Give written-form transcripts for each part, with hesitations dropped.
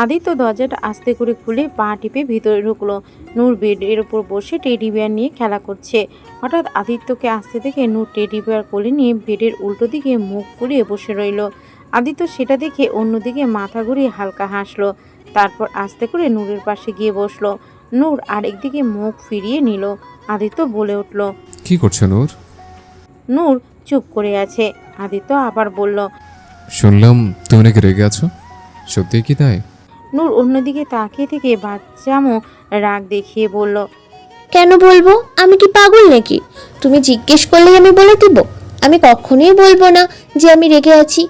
আদিত্য দরজাটা আস্তে করে খুলে পা টিপে ভিতরে ঢুকলো। নূর বেডের ওপর বসে টেডি বিয়ার নিয়ে খেলা করছে। হঠাৎ আদিত্যকে আসতে দেখে নূর টেডি বিয়ার কোলে নিয়ে বেডের উল্টো দিকে মুখ ফুলিয়ে বসে রইল। আদিত্য সেটা দেখে অন্যদিকে মাথা ঘুরিয়ে হালকা হাসলো। তারপর আস্তে করে নূরের পাশে গিয়ে বসলো। নূর আরেকদিকে মুখ ফিরিয়ে নিল। আদিত্য বলে উঠল, কি করছো নূর? নূর চুপ করে আছে। আদিত্য আবার বলল, শুনলাম তুমি নাকি রেগে আছো, সত্যি কি তাই? নূর অন্যদিকে তাকিয়ে থেকে বাচ্চামো রাগ দেখিয়ে বলল, কেন বলবো? আমি কি পাগল নাকি? তুমি জিজ্ঞেস করলেই আমি বলে দিব? আমি কখনোই বলবো না যে আমি রেগে আছি।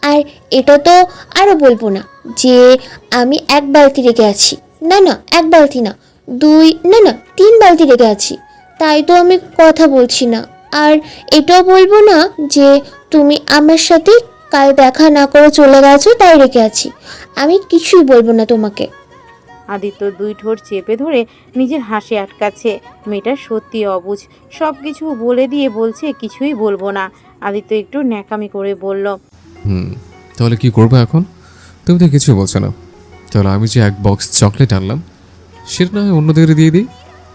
আর এটা তো আরও বলবো না যে আমি এক বালতি রেগে আছি। না না, এক বালতি না, দুই না না, তিন বালতি রেগে আছি। তাই তো আমি কথা বলছি না। আর এটাও বলবো না যে তুমি আমার সাথে কাল দেখা না করে চলে গেছো তাই রেগে আছি। আমি কিছুই বলবো না তোমাকে। আদিত্য দুই ঠোঁট চেপে ধরে নিজের হাসি আটকাচ্ছে। মেয়েটা সত্যি অবুঝ, সব কিছু বলে দিয়ে বলছে কিছুই বলবো না। আদিত্য একটু ন্যাকামি করে বলল, তাহলে কি করবো এখন? তুমি তো কিছু বলছো না। তাহলে আমি যে এক বক্স চকলেট আনলাম সেটা না হয় অন্যদের দিয়ে দিই।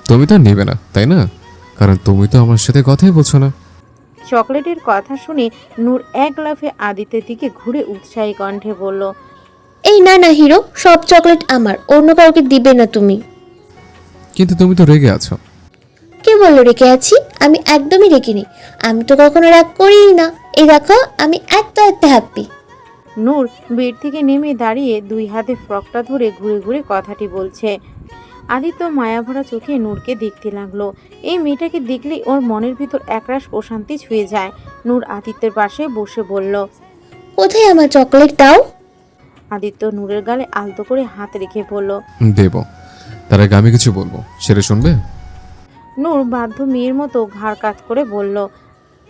তুমি তো আর নেবে না, তাই না? কারণ তুমি তো আমার সাথে কথাই বলছো না। চকলেটের কথা শুনে নূর এক লাফে আদিত্যের দিকে ঘুরে উৎসাহী কণ্ঠে বলল, এই না না হিরো, সব চকলেট আমার, অন্য কাউকে দিবে না তুমি। কিন্তু তুমি তো রেগে আছো। কে বললো রেখে আছি? আমি একদমই রেখে নেই। আমি তো কখনো রাগ করিই না। এই দেখো আমি এত হ্যাপি। নূর বেড থেকে নেমে দাঁড়িয়ে দুই হাতে ফ্রকটা ধরে ঘুরে ঘুরে কথাটি বলছে। আদিত্য মায়াভরা চোখে নূরকে দেখতে লাগলো। এই মেয়েটাকে দেখলেই ওর মনের ভিতর একরাশ প্রশান্তি ছুঁয়ে যায়। নূর আদিত্যের পাশে বসে বলল, কোথায় আমার চকলেট দাও? আদিত্য নূরের গালে আলতো করে হাত রেখে বলল, দেব। তার আগে আমি কিছু বলবো, সেটা শুনবে? নূর বাধ্য মেয়ের মতো ঘাড় কাত করে বলল।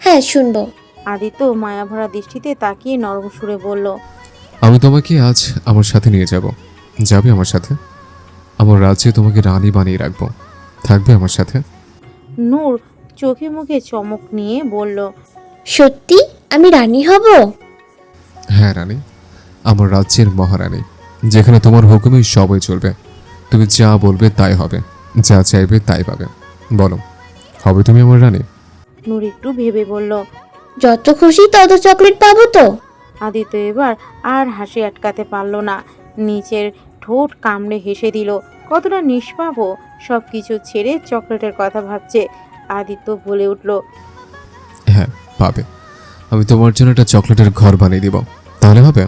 হ্যাঁ শুনবো। আদিত্য মায়াভরা দৃষ্টিতে তাকিয়ে নরম সুরে বলল, আমি তোমাকে আজ আমার সাথে নিয়ে যাব। যাবে আমার সাথে? আমার রাজ্যে তোমাকে রানী বানিয়ে রাখবো। থাকবে আমার সাথে? নূর চোখে মুখে চমক নিয়ে বলল, সত্যি আমি রানী হব? হ্যাঁ রানী, আমার রাজ্যের মহারানী, যেখানে তোমার হুকুমেই সবাই চলবে। তুমি যা বলবে তাই হবে, যা চাইবে তাই পাবে। বলো, হবে তুমি আমার রানী? নূর একটু ভেবে বলল। যত খুশি তত চকলেট পাবো তো? আদিত্য এবার আর হাসি আটকাতে পারল না। নিচের ঠোঁট কামড়ে হেসে দিল। কতটা নিষ্পাপ সব কিছু ছেড়ে চকলেটের কথা ভাবছে। আদিত্য বলে উঠল, হ্যাঁ পাবে। আমি তোমার জন্য একটা চকলেটের ঘর বানিয়ে দিব, তাহলে হবে?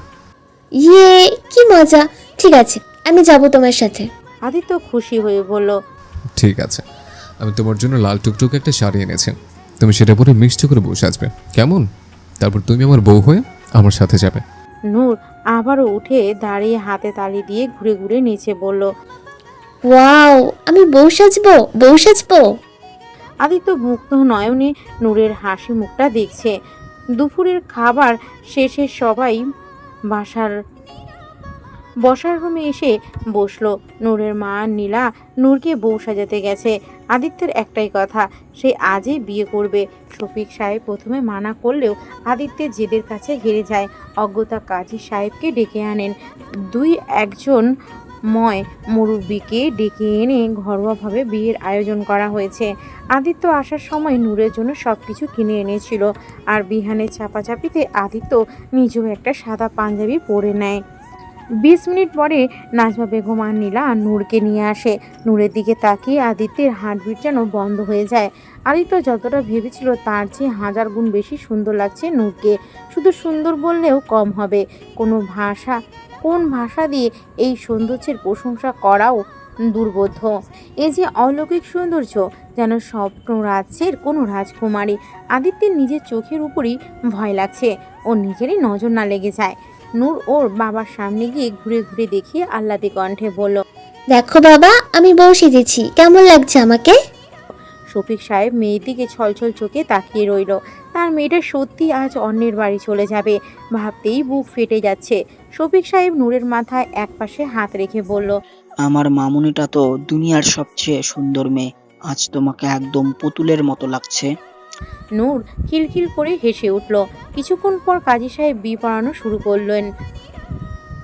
ইয়ে, কি মজা! ঠিক আছে, আমি যাব তোমার সাথে। আদিত্য খুশি হয়ে বলল, ঠিক আছে, আমি তোমার জন্য লাল টুকটুক একটা শাড়ি এনেছি। তুমি সেটা পরে মিষ্টি করে বসে আসবে, কেমন? তারপর তুমি আমার বউ হয়ে আমার সাথে যাবে। নূর আবারও উঠে দাঁড়িয়ে হাতে তালি দিয়ে ঘুরে ঘুরে নিচে বলল। ওয়াও, আমি বউ সাজবো, বউ সাজবো। আদিত্য মুগ্ধ নয়নে নূরের হাসি মুখটা দেখছে। দুপুরের খাবার শেষে সবাই বাসার বসার রুমে এসে বসলো। নূরের মা নীলা নূরকে বউ সাজাতে গেছে। আদিত্যের একটাই কথা, সে আজই বিয়ে করবে। শফিক সাহেব প্রথমে মানা করলেও আদিত্যের জেদের কাছে হেরে যায়। অজ্ঞতা কাজী সাহেবকে ডেকে আনেন। দুই একজন মুরব্বীকে ডেকে এনে ঘরোয়াভাবে বিয়ের আয়োজন করা হয়েছে। আদিত্য আসার সময় নূরের জন্য সব কিছু কিনে এনেছিল। আর বিহানের চাপাচাপিতে আদিত্য নিজেও একটা সাদা পাঞ্জাবি পরে নেয়। 20 মিনিট পরে নাজমা বেগম আর নীলা নূরকে নিয়ে আসে। নূরের দিকে তাকিয়ে আদিত্যের হার্টবিট যেন বন্ধ হয়ে যায়। আদিত্য যতটা ভেবেছিল তার চেয়ে 1000 গুণ বেশি সুন্দর লাগছে নূরকে। শুধু সুন্দর বললেও কম হবে। কোন ভাষা দিয়ে এই সৌন্দর্যের প্রশংসা করাও দুর্বোধ্য। এই যে অলৌকিক সৌন্দর্য, যেন স্বপ্ন রাজ্যের কোনো রাজকুমারী। আদিত্যের নিজের চোখের উপরই ভয় লাগছে ও নিজেরই নজর না লেগে যায়। নূর ওর বাবার সামনে গিয়ে ঘুরে ঘুরে দেখিয়ে আহ্লাদে কণ্ঠে বলল, দেখো বাবা, আমি বউ সেজেছি, কেমন লাগছে আমাকে? শফিক সাহেব মেয়ের দিকে ছলছল চোখে তাকিয়ে রইল। তার মেয়েটা সত্যি আজ অন্যের বাড়ি চলে যাবে ভাবতেই বুক ফেটে যাচ্ছে। শফিক সাহেব নূরের মাথায় একপাশে হাত রেখে বলল, আমার মামুনিটা তো দুনিয়ার সবচেয়ে সুন্দর মেয়ে। আজ তোমাকে একদম পুতুলের মতো লাগছে। নূর খিলখিল করে হেসে উঠল। কিছুক্ষণ পর কাজী সাহেব বিয়ে পড়ানো শুরু করলেন।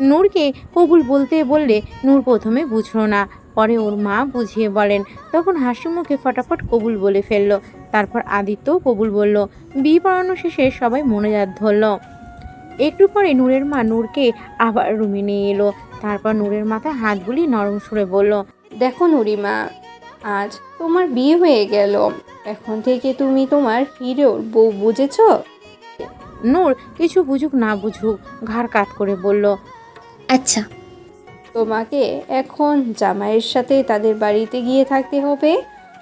নূরকে কবুল বলতে বললে নূর প্রথমে বুঝলো না, পরে ওর মা বুঝিয়ে বলেন। তখন হাসি মুখে ফটাফট কবুল বলে ফেলল। তারপর আদিত্যও কবুল বলল। বিয়ে পড়ানো শেষে সবাই মনোজাত ধরল। একটু পরে নূরের মা নূরকে আবার রুমে নিয়ে এলো। তারপর নূরের মাথায় হাত বুলিয়ে নরম সুরে বলল, দেখো নুরিমা, আজ তোমার বিয়ে হয়ে গেল। এখন থেকে তুমি তোমার হিরোর বউ, বুঝেছ? নূর কিছু বুঝুক না বুঝুক ঘাড় কাত করে বলল, আচ্ছা। তোমাকে এখন জামাইয়ের সাথে তাদের বাড়িতে গিয়ে থাকতে হবে।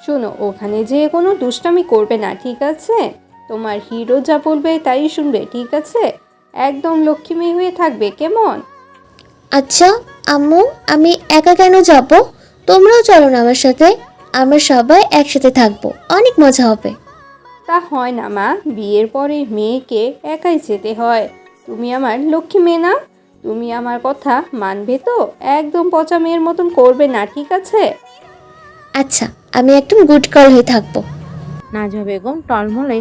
শোনো, ওখানে যেয়ে কোনো দুষ্টামি করবে না, ঠিক আছে? তোমার হিরো যা বলবে তাই শুনবে, ঠিক আছে? একদম লক্ষ্মী মেয়ে হয়ে থাকবে, কেমন? আচ্ছা আম্মু, আমি একা কেন যাব? তোমরাও চলো না আমার সাথে। আমরা সবাই একসাথে থাকবো, অনেক মজা হবে। তা হয় না মা, বিয়ের পরে মেয়েকে একাই যেতে হয়। তুমি আমার লক্ষ্মী মেয়ে না? তুমি আমার কথা মানবে তো? একদম পচা মেয়ের মতন করবে না, ঠিক আছে? আচ্ছা, আমি একদম গুড গার্ল হয়ে থাকবো। নাজমা বেগম টলমলে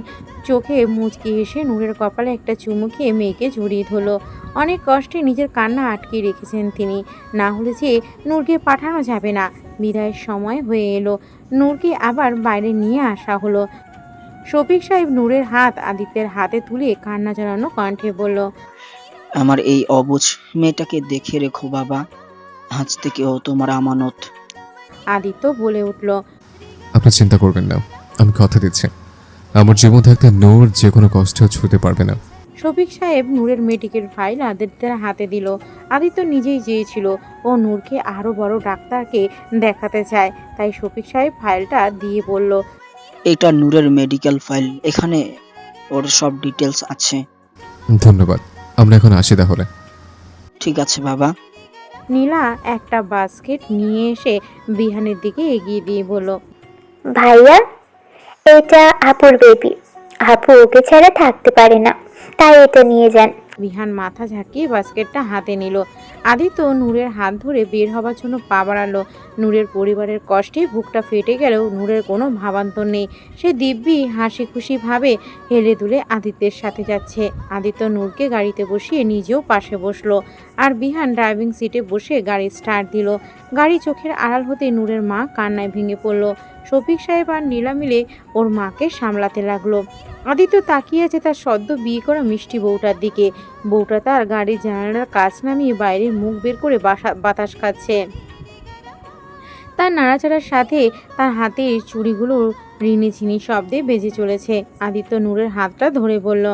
চোখে মুচকি হেসে নূরের কপালে একটা চুমু খেয়ে মেয়েকে জড়িয়ে ধরলো। অনেক কষ্টে নিজের কান্না আটকে রেখেছেন তিনি, না হলে যে নূরকে পাঠানো যাবে না। বিদায়ের সময় হয়ে এলো, নূরকে আবার বাইরে নিয়ে আসা হলো। শফিক সাহেব নূরের হাত আদিত্যের হাতে তুলে কান্না জড়ানো কণ্ঠে বলল, আমার এই অবুঝ মেয়েটাকে দেখে রেখো বাবা, আজ থেকে ও তোমার আমানত। আদিত্য বলে উঠল, আপনি চিন্তা করবেন না, আমি কথা দিচ্ছি আমার জীবন থাকতে নূর যে কোনো কষ্টেও ছুঁতে পারবে না। শফিক সাহেব নূরের মেডিকেল ফাইল আদিত্যের হাতে দিল। আদিত্য নিজেই চেয়েছিল ও নূরকে আরো বড় ডাক্তারকে দেখাতে চায়, তাই শফিক সাহেব ফাইলটা দিয়ে বলল, এটা নূরের মেডিকেল ফাইল, এখানে ওর সব ডিটেলস আছে। ধন্যবাদ, আমরা এখন আসি তাহলে। ঠিক আছে বাবা। নীলা একটা বাস্কেট নিয়ে এসে বিহানের দিকে এগিয়ে দিয়ে বলল, ভাইয়া, এটা আপুর বেবি। আপু ওকে ছাড়া থাকতে পারে না, তাই এটা নিয়ে যান। বিহান মাথা ঝাঁকিয়ে বাস্কেটটা হাতে নিল। আদিত্য নূরের হাত ধরে বের হবার জন্য পা বাড়ালো। নূরের পরিবারের কষ্টে বুকটা ফেটে গেলেও নূরের কোনো ভাবান্তর নেই। সে দিব্যি হাসি খুশি ভাবে হেলে দুলে আদিত্যের সাথে যাচ্ছে। আদিত্য নূরকে গাড়িতে বসিয়ে নিজেও পাশে বসলো, আর বিহান ড্রাইভিং সিটে বসে গাড়ি স্টার্ট দিল। গাড়ি চোখের আড়াল হতে নূরের মা কান্নায় ভেঙে পড়ল। শফিক সাহেব আর নীলা মিলে ওর মাকে সামলাতে লাগলো। আদিত্য তাকিয়ে আছে তার সদ্য বিয়ে করা মিষ্টি বউটার দিকে। বউটা তার গাড়ির জানালার কাচ নামিয়ে বাইরে মুখ বের করে বাতাস খাচ্ছে। তার নাড়াচাড়ার সাথে তার হাতের চুড়িগুলো রিনিঝিনি শব্দে বেজে চলেছে। আদিত্য নূরের হাতটা ধরে বলল,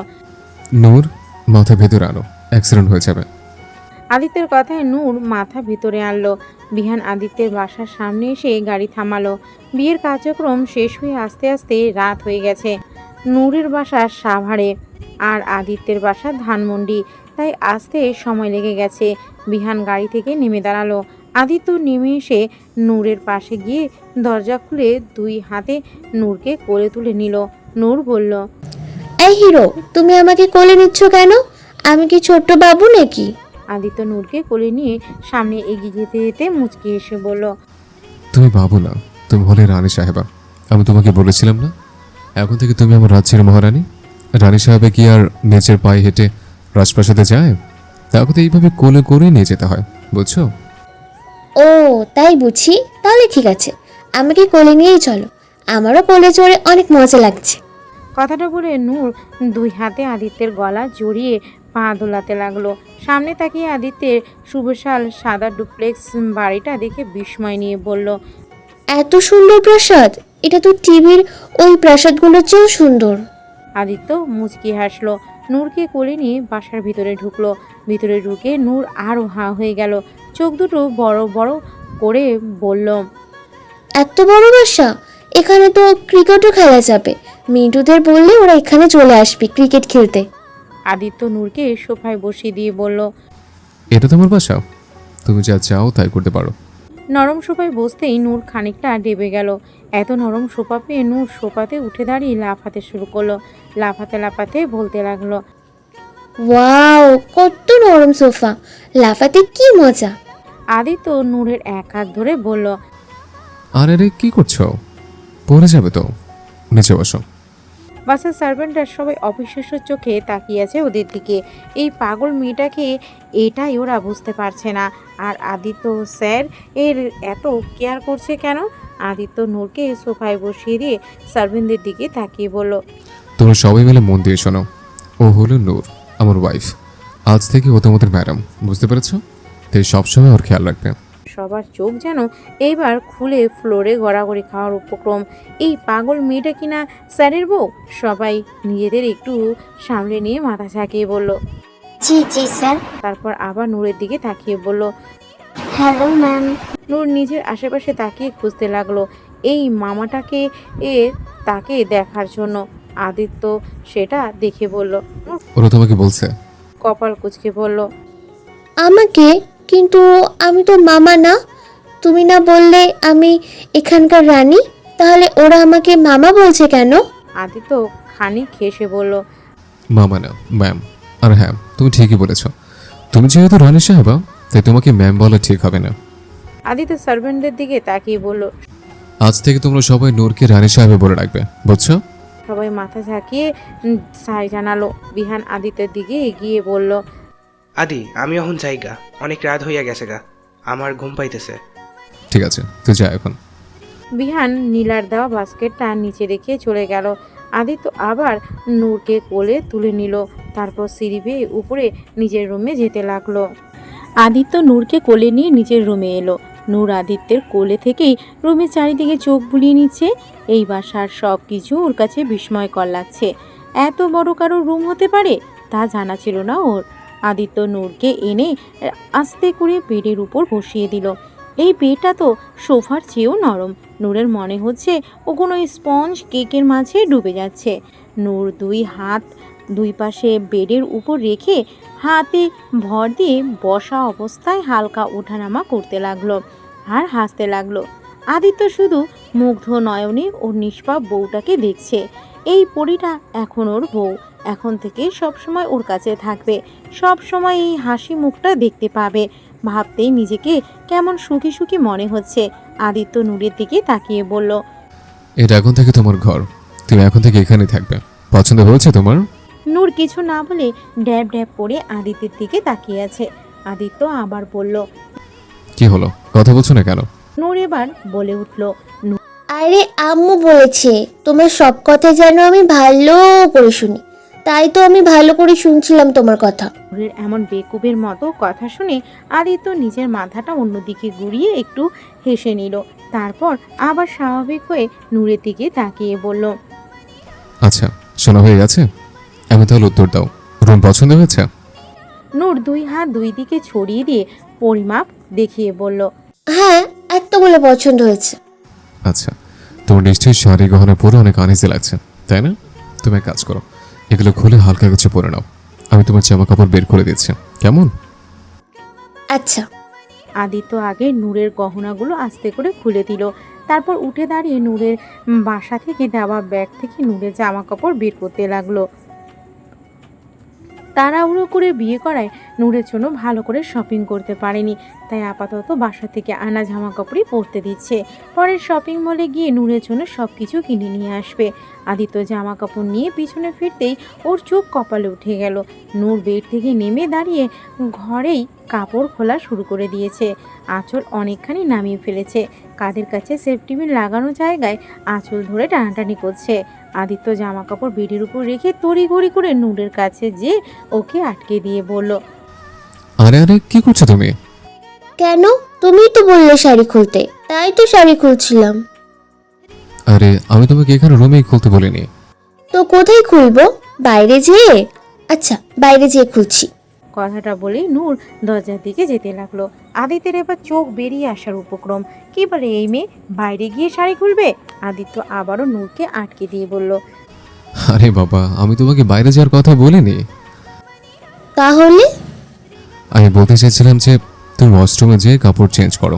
নূর, মাথা ভেতরে আনো, অ্যাক্সিডেন্ট হয়ে যাবে। আদিত্যের কথায় নূর মাথা ভেতরে আনলো। বিহান আদিত্যের বাসার সামনে এসে গাড়ি থামালো। বিয়ের কার্যক্রম শেষ হয়ে আস্তে আস্তে রাত হয়ে গেছে। নূরের বাসা সাভারে আর আদিত্যের বাসা ধানমন্ডি, তাই আসতে সময় লেগে গেছে। বিহান গাড়ি থেকে নেমে দাঁড়ালো। আদিত্য নেমে এসে নূরের পাশে গিয়ে দরজা খুলে দুই হাতে নূরকে কোলে তুলে নিল। নূর বলল, এই হিরো, তুমি আমাকে কোলে নিচ্ছ কেন? আমি কি ছোট্ট বাবু নাকি? আদিত্য নূরকে কোলে নিয়ে সামনে এগিয়ে যেতে যেতে মুচকি এসে বলল, তুমি বাবু না, তুমি হলে রানী সাহেবা। আমি তোমাকে বলেছিলাম না, এখন থেকে তুমি আমার রাজ্যের মহারানী। রানী সাহেবে কি আর নিচের পায়ে হেঁটে রাজপ্রাসাদে যায়? তাকে তো এইভাবে কোলে করে নিয়ে যেতে হয়, বুঝছো? ও তাই বুঝি, তাহলে ঠিক আছে, আমাকে কোলে নিয়েই চলো। আমারও কোলে চড়ে অনেক মজা লাগছে। কথাটা বলে নূর দুই হাতে আদিত্যের গলা জড়িয়ে পা দোলাতে লাগলো। সামনে তাকিয়ে আদিত্যের সুবিশাল সাদা ডুপ্লেক্স বাড়িটা দেখে বিস্ময় নিয়ে বলল, এত সুন্দর প্রাসাদ! এটা তো টিভির ওই প্রাসাদগুলোর চেয়েও সুন্দর। আদিত্য মুচকি হাসলো। নূরকে কোলে নিয়ে বাসার ভিতরে ঢুকলো। ভিতরে ঢুকে নূর আরও হাঁ হয়ে গেল। চোখ দুটো বড় বড় করে বলল, এত বড় বাসা! এখানে তো ক্রিকেটও খেলা যাবে। মিন্টুদের বললে ওরা এখানে চলে আসবে ক্রিকেট খেলতে। আদিত্য নূরকে সোফায় বসিয়ে দিয়ে বলল, এটা তোমার বাসা, তুমি যা চাও তাই করতে পারো। নরম সোফায় বসতেই নূর খানিকটা ডেবে গেল। এত নরম সোফা পেয়ে নূর সোফাতে উঠে দাঁড়িয়ে লাফাতে শুরু করলো। লাফাতে লাফাতে বলতে লাগলো, ওয়াও, কত নরম সোফা! লাফাতে কি মজা! আদিত্য নূরের এক হাত ধরে বলল, আরে রে, কি করছো? পড়ে যাবে তো, নিচে বসো। বাসার সার্ভেন্টরা সবাই অবিশ্বাস্য চোখে তাকিয়ে আছে ওদের দিকে। এই পাগল মেয়েটাকে এটাই ওরা বুঝতে পারছে না। আর আদিত্য স্যার এর এত কেয়ার করছে কেন? আদিত্য নূরকে সোফায় বসিয়ে দিয়ে সার্ভেন্টদের দিকে তাকিয়ে বলল, তোমরা সবাই মিলে মন দিয়ে শোনো। ও হলো নূর, আমার ওয়াইফ। আজ থেকে ও তোমাদের ম্যাডাম, বুঝতে পেরেছো? তাই সবসময় ওর খেয়াল রাখবে। সবার চোখ যেন এইবার খুলে ফ্লোরে গড়াগড়ি খাওয়ার উপক্রম। এই পাগল মেয়েটা কিনা স্যারের বউ? সবাই নিজেদের একটু সামলে নিয়ে মাথা ঝাঁকিয়ে বলল। জি জি স্যার। তারপর আবার নূরের দিকে তাকিয়ে বলল। Hello ma'am. নূর নিজের আশেপাশে তাকিয়ে খুঁজতে লাগলো এই মামাটাকে তাকে দেখার জন্য। আদিত্য সেটা দেখে বলল, ওরা তোমাকে বলছে? কপাল কুঁচকে বলল, আমাকে? কিন্তু আমি তো মামা না। তুমি না বললে আমি এখানকার রানী? তাহলে ওরা আমাকে মামা বলছে কেন? আদিত্য খানিক হেসে বলল, মামা না, ম্যাম। আর হ্যাঁ, তুমি ঠিকই বলেছ। তুমি যেহেতু রানী সাহেবা, তাই তোমাকে ম্যাম বলা ঠিক হবে না। আদিত্য সার্ভেন্টদের দিকে তাকিয়ে বলল। আজ থেকে তোমরা সবাই নূরকে রানী সাহেবে বলে রাখবে, বুঝছো? সবাই মাথা ঝাঁকিয়ে সাই জানালো। বিহান আদিত্যের দিকে এগিয়ে বলল, আদি, আমি এখন যাইগা, অনেক রাত হইয়া গেছে গা, আমার ঘুম পাইতেছে। ঠিক আছে, তুই যা এখন। বিহান নীলার দেওয়া বাস্কেটটা নিচে রেখে চলে গেল। আদিত্য আবার নূরকে কোলে তুলে নিল। তারপর সিঁড়ি বেয়ে উপরে নিজের রুমে যেতে লাগলো। আদিত্য নূরকে কোলে নিয়ে নিজের রুমে এলো। নূর আদিত্যের কোলে থেকেই রুমের চারিদিকে চোখ বুলিয়ে নিচ্ছে। এই বাসার সব কিছু ওর কাছে বিস্ময়কর লাগছে। এত বড় কারো রুম হতে পারে তা জানা ছিল না ওর। আদিত্য নূরকে এনে আস্তে করে বেডের উপর বসিয়ে দিল। এই বেডটা তো সোফার চেয়েও নরম। নূরের মনে হচ্ছে ও কোনো স্পঞ্জ কেকের মাঝে ডুবে যাচ্ছে। নূর দুই হাত দুই পাশে বেডের উপর রেখে হাতে ভর দিয়ে বসা অবস্থায় হালকা ওঠানামা করতে লাগলো আর হাসতে লাগলো। আদিত্য শুধু মুগ্ধ নয়নে ওর নিষ্পাপ বউটাকে দেখছে। এই পরীটা এখন ওর বউ। এখন থেকে সবসময় ওর কাছে থাকবে, সব সময় এই হাসি মুখটা দেখতে পাবে। ভাবতেই নিজেকে কেমন সুখী সুখী মনে হচ্ছে। আদিত্য নূরের দিকে তাকিয়ে বলল, এটা এখন থেকে তোমার ঘর, তুমি এখন থেকে এখানেই থাকবে। পছন্দ হয়েছে তোমার? নূর কিছু না বলে ড্যাব ড্যাব করে আদিত্যের দিকে তাকিয়ে আছে। আদিত্য আবার বলল, কি হলো, কথা বলছো না কেন? নূর এবার বলে উঠল, আরে আম্মু বলেছে তোমার সব কথা যেন আমি ভালো করে শুনি, তাই তো আমি ভালো করে শুনছিলাম তোমার কথা। নূরের এমন বেকুবের মতো কথা শুনে আদিত্য নিজের মাথাটা অন্যদিকে ঘুরিয়ে একটু হেসে নিল। তারপর আবার স্বাভাবিক হয়ে নূরের দিকে তাকিয়ে বলল, আচ্ছা, শোনা হয়ে গেছে, আমি তাহলে উত্তর দাও। রুম পছন্দ হয়েছে? নূর দুই হাত দুই দিকে ছড়িয়ে দিয়ে পরিমাপ দেখিয়ে বলল, হ্যাঁ, এতগুলো পছন্দ হয়েছে। আচ্ছা, তোমার নিশ্চয়ই শাড়ি গহনা পরে অনেক আনইজি লাগছে, তাই না? তুমি এক কাজ করো, এগুলো খুলে হালকা কিছু পরে নাও। আমি তোমার জামা কাপড় বের করে দিচ্ছি, কেমন? আচ্ছা। আদিত্য আগে নূরের গহনাগুলো আস্তে করে খুলে দিল। তারপর উঠে দাঁড়িয়ে নূরের বাসা থেকে দেওয়া ব্যাগ থেকে নূরের জামা কাপড় বের করতে লাগলো। তাড়াহুড়ো করে বিয়ে করায় নূরের জন্য ভালো করে শপিং করতে পারেনি, তাই আপাতত বাসা থেকে আনা জামা কাপড়ই পরতে দিচ্ছে। পরের শপিং মলে গিয়ে নূরের জন্য সব কিছু কিনে নিয়ে আসবে। আদিত্য জামা কাপড় নিয়ে পিছনে ফিরতেই ওর চোখ কপালে উঠে গেল। নূর বেড থেকে নেমে দাঁড়িয়ে ঘরেই কাপড় খোলা শুরু করে দিয়েছে। আঁচল অনেকখানি নামিয়ে ফেলেছে। কাঁধের কাছে সেফটি পিন লাগানো জায়গায় আঁচল ধরে টানাটানি করছে। আদিত্য জামা কাপড় বেডের উপর রেখে তড়িঘড়ি করে নূরের কাছে যে ওকে আটকে দিয়ে বলল, আরে আরে, কি করছো তুমি? কেন? তুমিই তো বললে শাড়ি খুলতে, তাই তো শাড়ি খুলছিলাম। আরে আমি তোমাকে এখানে রুমেই খুলতে বলিনি। তো কোথায় খুলবো? বাইরে যেয়ে? আচ্ছা, বাইরে যেয়ে খুলছি। কথাটা বলেই নূর দরজার দিকে যেতে লাগলো। আদিত্যের এবার চোখ বেরিয়ে আসার উপক্রম। কি বলে এই মেয়ে, বাইরে গিয়ে শাড়ি খুলবে? আদিত্য আবারও নূরকে আটকে দিয়ে বলল, আরে বাবা, আমি তোমাকে বাইরে যাওয়ার কথা বলিনি। তাহলে? আমি বলতে চাইছিলাম যে তুমি ওয়াশরুমে যেয়ে কাপড় চেঞ্জ করো।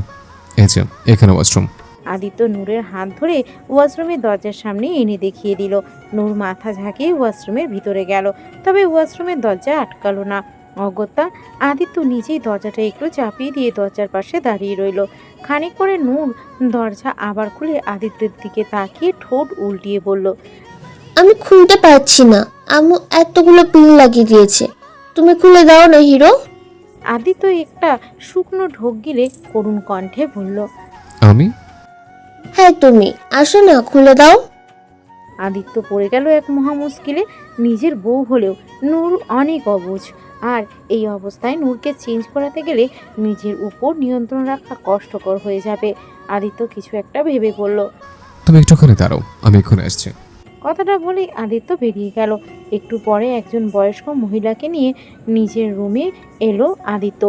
এই যে এখানে ওয়াশরুম। আদিত্য নূরের হাত ধরে ওয়াশরুমের দরজার সামনে এনে দেখিয়ে দিল। নূর মাথা ঝাঁকিয়ে ওয়াশরুমের ভিতরে গেল, তবে ওয়াশরুমের দরজা আটকালো না। অগত্যা আদিত্য নিজেই দরজাটা একটু চাপিয়ে দিয়ে দরজার পাশে দাঁড়িয়ে রইল। খানিক পরে নূর দরজা আবার খুলে আদিত্যের দিকে তাকিয়ে ঠোঁট উল্টিয়ে বলল, আমি খুলতে পারছি না, আম্মু এতগুলো পিন লাগিয়ে দিয়েছে। তুমি খুলে দাও না হিরো। আদিত্য একটা শুকনো ঢোক গিলে করুণ কণ্ঠে বলল। আমি? হ্যাঁ তুমি, আসো না, খুলে দাও। আদিত্য পড়ে গেল এক মহা মুশকিলে। নিজের বউ হলেও নূর অনেক অবুঝ, আর এই অবস্থায় নূরকে চেঞ্জ করাতে গেলে নিজের উপর নিয়ন্ত্রণ রাখা কষ্টকর হয়ে যাবে। আদিত্য কিছু একটা ভেবে পড়ল। তুমি একটুখানি দাঁড়াও, আমি এক্ষুনি আসছি। কথাটা বলেই আদিত্য বেরিয়ে গেল। একটু পরে একজন বয়স্ক মহিলাকে নিয়ে নিজের রুমে এলো আদিত্য।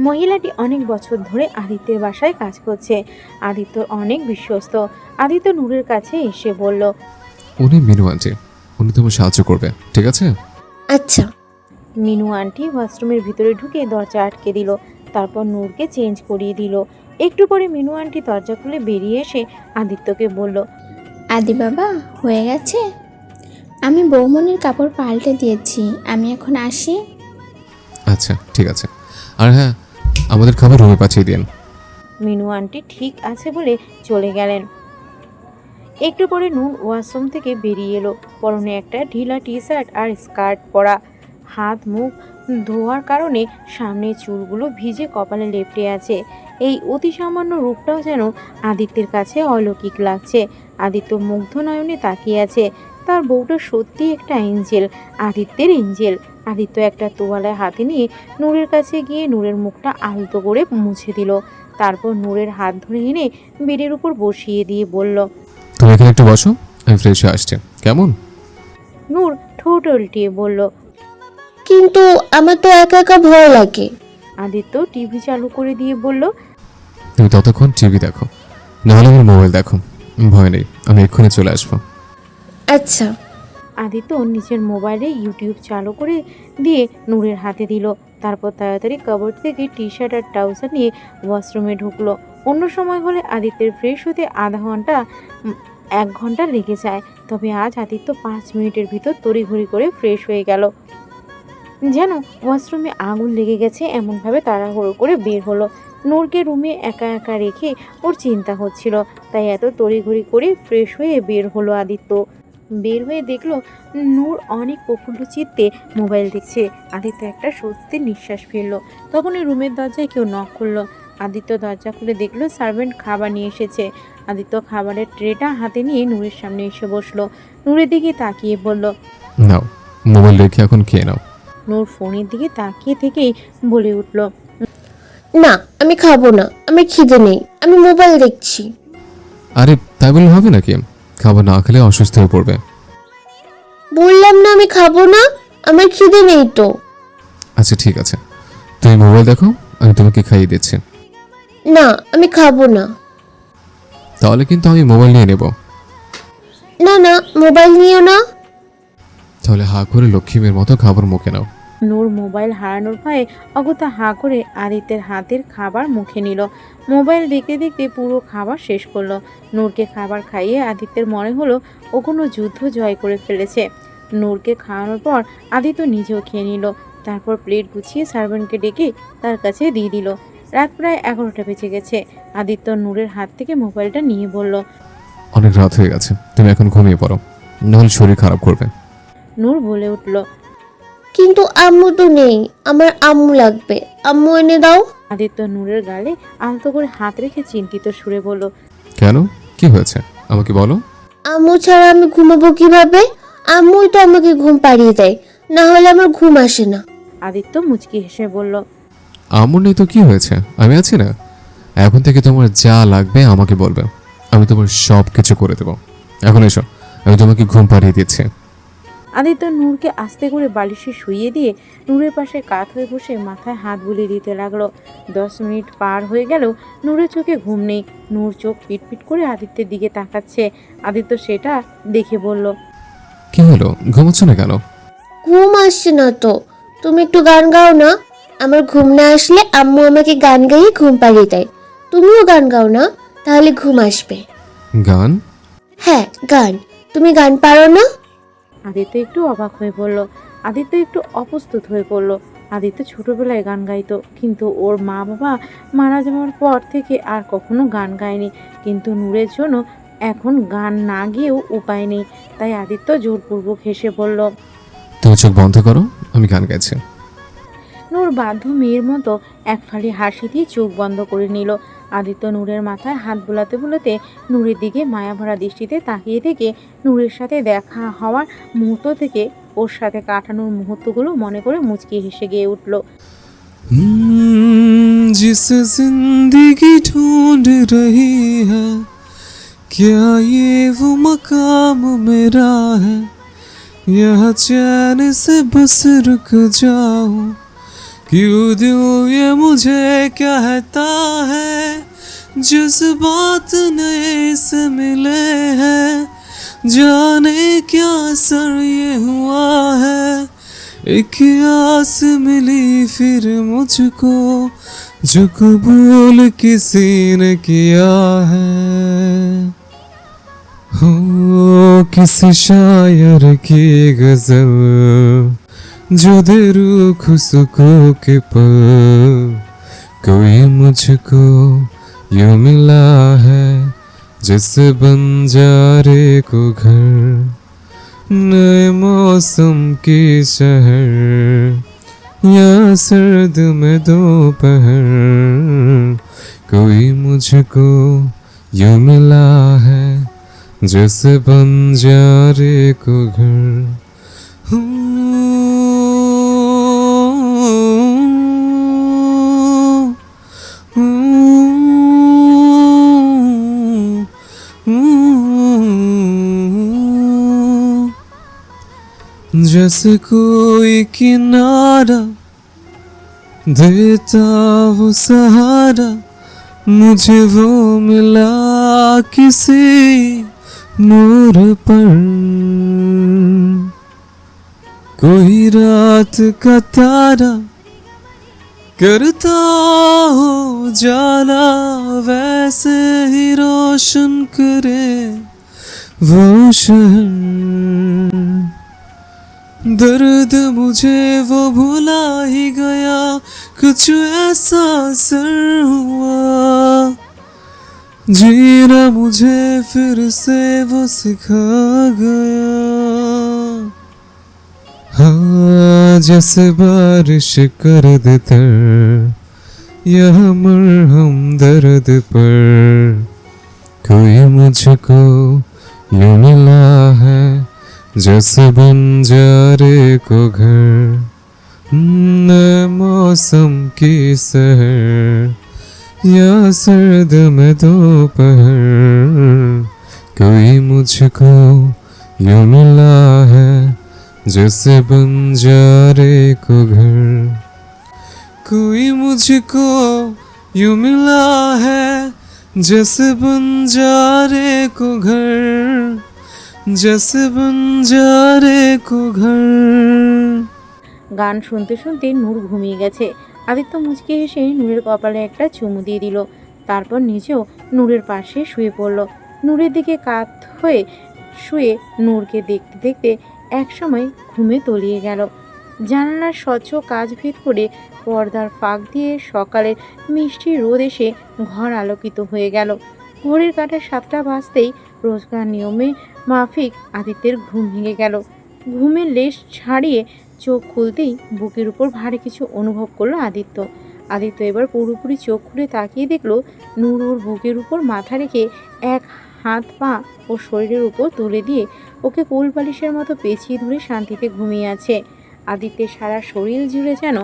মহিলাটি অনেক বছর ধরে আদিত্যের বাসায় কাজ করছে। আদিত্যর অনেক বিশ্বস্ত। আদিত্য নূরের কাছে এসে বলল। উনি মিনু আন্টি, উনি তোমার সাহায্য করবে, ঠিক আছে? আচ্ছা। মিনু আন্টি ওয়াশরুমের ভিতরে ঢুকে দরজা আটকে দিল, তারপর নূরকে চেঞ্জ করিয়ে দিল। একটু পরে মিনু আন্টি দরজা খুলে বেরিয়ে এসে আদিত্যকে বলল। আদি বাবা, হয়ে গেছে? আমি বৌমনির কাপড় পাল্টে দিয়েছি, আমি এখন আসি। আচ্ছা ঠিক আছে, আর হ্যাঁ, আমাদের খাবার রুমে পাঠিয়ে দিন। মিনু আন্টি ঠিক আছে বলে চলে গেলেন। একটু পরে নূর ওয়াশরুম থেকে বেরিয়ে এলো। পরনে একটা ঢিলা টি শার্ট আর স্কার্ট পরা। হাত মুখ ধোয়ার কারণে সামনের চুলগুলো ভিজে কপালে লেপটে আছে। এই অতি সামান্য রূপটাও যেন আদিত্যের কাছে অলৌকিক লাগছে। আদিত্য মুগ্ধ নয়নে তাকিয়ে আছে। তার বউটা সত্যি একটা এঞ্জেল, আদিত্যের এঞ্জেল। আদিত্য একটা তোয়ালে হাতে নিয়ে নূরের কাছে গিয়ে নূরের মুখটা আলতো করে মুছে দিল। তারপর নূরের হাত ধরে এনে বেডের উপর বসিয়ে দিয়ে বলল। তুমি এখানে একটু বসো, আমি ফ্রেশ হয়ে আসছি, কেমন? নূর ঠোঁট উল্টিয়ে বলল। কিন্তু আমার তো একা একা ভয় লাগে। আদিত্য টিভি চালু করে দিয়ে বলল। তুমি ততক্ষণ টিভি দেখো, নাহলে আমার মোবাইল দেখো। ভয় নেই, আমি এক্ষুনি চলে আসবো। আচ্ছা। আদিত্য নিজের মোবাইলে ইউটিউব চালু করে দিয়ে নূরের হাতে দিল। তারপর তাড়াতাড়ি কাপড় থেকে টি শার্ট আর ট্রাউজার নিয়ে ওয়াশরুমে ঢুকলো। অন্য সময় হলে আদিত্যের ফ্রেশ হতে আধা ঘন্টা 1 ঘন্টা লেগে যায়, তবে আজ আদিত্য 5 মিনিটের ভিতর তড়িঘড়ি করে ফ্রেশ হয়ে গেল। যেন ওয়াশরুমে আগুন লেগে গেছে এমনভাবে তাড়াহুড়ো করে বের হলো। নূরকে রুমে একা একা রেখে ওর চিন্তা হচ্ছিল, তাই এত তড়িঘড়ি করে ফ্রেশ হয়ে বের হলো আদিত্য। বের হয়ে দেখলো নূর অনেক প্রফুল্ল চিত্তে মোবাইল দেখছে। আদিত্য একটা স্বস্তির নিঃশ্বাস ফেললো। তখনই রুমের দরজায় কেউ নক করলো। আদিত্য দরজা খুলে দেখলো সার্ভেন্ট খাবার নিয়ে এসেছে। আদিত্য খাবারের ট্রেটা হাতে নিয়ে নূরের সামনে এসে বসলো। নূরের দিকে তাকিয়ে বলল। নাও, মোবাইল রেখে এখন খেয়ে নাও। নূর ফোনের দিকে তাকিয়ে থেকেই বলে উঠল। না, আমি খাবো না, আমার খিদে নেই, আমি মোবাইল দেখছি। আরে তাই বললে হবে নাকি? খাবার না খেলে অসুস্থ হয়ে পড়বে। বললাম না আমি খাবো না, আমার খিদে নেই তো। আচ্ছা ঠিক আছে, তুমি মোবাইল দেখো, আমি তোমাকে খাইয়ে দিচ্ছি। না, আমি খাবো না। তাহলে কিন্তু আমি মোবাইল নিয়ে নেব। না না, মোবাইল নিও না। তাহলে হা করে লক্ষ্মীমের মতো খাবার মুখে নাও। নূর মোবাইল হারানোর ভয়ে অগত্যা হাঁ করে আদিত্যের হাতের খাবার মুখে নিল। মোবাইল দেখতে দেখতে পুরো খাবার শেষ করলো। নূরকে খাবার খাইয়ে আদিত্যের মনে হলো ও কোনো যুদ্ধ জয় করে ফেলেছে। নূরকে খাওয়ানোর পর আদিত্য নিজেও খেয়ে নিল। তারপর প্লেট গুছিয়ে সার্ভেন্টকে ডেকে তার কাছে দিয়ে দিল। রাত প্রায় 11টা বেজে গেছে। আদিত্য নূরের হাত থেকে মোবাইলটা নিয়ে বলল। অনেক রাত হয়ে গেছে, তুমি এখন ঘুমিয়ে পড়ো, নাহলে শরীর খারাপ করবে। নূর বলে উঠল। কিন্তু আম্মু তো নেই, আমার আম্মু লাগবে, আম্মু এনে দাও। আদিত্য নূরের গালে আলতো করে হাত রেখে চিন্তিত সুরে বলল। কেন, কি হয়েছে আমাকে বলো। আম্মু ছাড়া আমি ঘুমাবো কিভাবে? আম্মুই তো আমাকে ঘুম পাড়িয়ে দেয়, না হলে আমার ঘুম আসে না। আদিত্য মুচকি হেসে বলল। আমার নেই তো কি হয়েছে, আমি আছি না। এখন থেকে তোমার যা লাগবে আমাকে বলবে, আমি তোমার সব কিছু করে দেবো। এখন এসো, আমি তোমাকে ঘুম পাড়িয়ে দিচ্ছি। আদিত্য নূরকে আস্তে করে বালিশে শুইয়ে দিয়ে নূরের পাশে কাত হয়ে বসে মাথায় হাত বুলিয়ে দিতে লাগলো। 10 মিনিট পার হয়ে গেলেও নূরের চোখে ঘুম নেই। নূর চোখ পিটপিট করে আদিত্যের দিকে তাকাচ্ছে। আদিত্য সেটা দেখে বলল। কি হলো, ঘুমাচ্ছ না কেন? ঘুম আসছে না তো, তুমি একটু গান গাও না। আমার ঘুম না আসলে আম্মু আমাকে গান গাইয়ে ঘুম পাড়িয়ে দেয়। তুমিও গান গাও না, তাহলে ঘুম আসবে। গান? হ্যাঁ গান, তুমি গান পারো না? আদিত্য একটু অবাক হয়ে পড়ল। আদিত্য একটু অপ্রস্তুত হয়ে পড়ল। আদিত্য ছোটবেলায় গান গাইতো, কিন্তু ওর মা বাবা মারা যাওয়ার পর থেকে আর কখনো গান গায়নি। কিন্তু নূরের জন্য এখন গান না গিয়েও উপায় নেই, তাই আদিত্য জোরপূর্বক হেসে বলল। তুমি চোখ বন্ধ করো, আমি গান গাইছি। নূর বাধ্য মেয়ের মতো এক ফালি হাসি দিয়ে চোখ বন্ধ করে নিল। আদিত্য নূরের মাথায় হাত বোলাতে বোলাতে নূরের দিকে মায়াভরা দৃষ্টিতে তাকিয়ে থেকে নূরের সাথে দেখা হওয়ার মুহূর্ত থেকে ওর সাথে কাটানোর মুহূর্তগুলো মনে করে মুচকি হেসে গিয়ে উঠল। जिस जिंदगी ढूंढ रही है, क्या ये वो मकाम मेरा है, यहाँ चैन से बस रुक जाऊं, क्यों दिल ये मुझे कहता है, जज्बात नए से मिले हैं, जाने क्या असर ये हुआ है, एक आस मिली फिर मुझको, जो कबूल किसी ने किया है। हो किसी शायर की गजल, जो दे रूख सुकून के पल, कोई मुझको यूं मिला है, जैसे बंजारे को घर, नए मौसम की शहर, या सर्द में दोपहर, कोई मुझको यूं मिला है, जैसे बंजारे को घर। जैसे कोई किनारा देता वो सहारा, मुझे वो मिला किसी मोड़ पर, कोई रात का तारा करता हो जाला, वैसे ही रोशन करे वो शहर। दर्द मुझे वो भुला ही गया, कुछ ऐसा असर हुआ, जीना मुझे फिर से वो सिखा गया। हाँ जैसे बारिश कर देता यह मरहम दर्द पर, कोई मुझको यूं मिला है, जैसे बंजारे को घर, नए मौसम की सहर, या सर्द में दोपहर, कोई मुझको यूं मिला है, जैसे बंजारे को घर, कोई मुझको यूं मिला है, जैसे बंजारे को घर, जैसे बंजारे को घर। গান শুনতে শুনতে নূর ঘুমিয়ে গেছে। আদিত্য মুচকি হেসে নূরের কপালে একটা চুমু দিয়ে দিল, তারপর নিজেও নূরের পাশে শুয়ে পড়ল। নূরের দিকে কাত হয়ে শুয়ে নূরকে দেখতে দেখতে একসময় ঘুমে তলিয়ে গেল। জানালার স্বচ্ছ কাচ ভেদ করে পর্দার ফাঁক দিয়ে সকালের মিষ্টি রোদ এসে ঘর আলোকিত হয়ে গেল। ঘড়ির কাঁটা 7টা বাজতেই রোজকার নিয়মে মাফিক আদিত্যের ঘুম ভেঙে গেল। ঘুমের লেশ ছাড়িয়ে চোখ খুলতেই বুকের উপর ভারী কিছু অনুভব করলো আদিত্য। এবার পুরোপুরি চোখ খুলে তাকিয়ে দেখলো নূর ওর বুকের উপর মাথা রেখে এক হাত পা ও শরীরের উপর তুলে দিয়ে ওকে কোল বালিশের মতো পেঁচিয়ে ধরে শান্তিতে ঘুমিয়ে আছে। আদিত্যের সারা শরীর জুড়ে যেন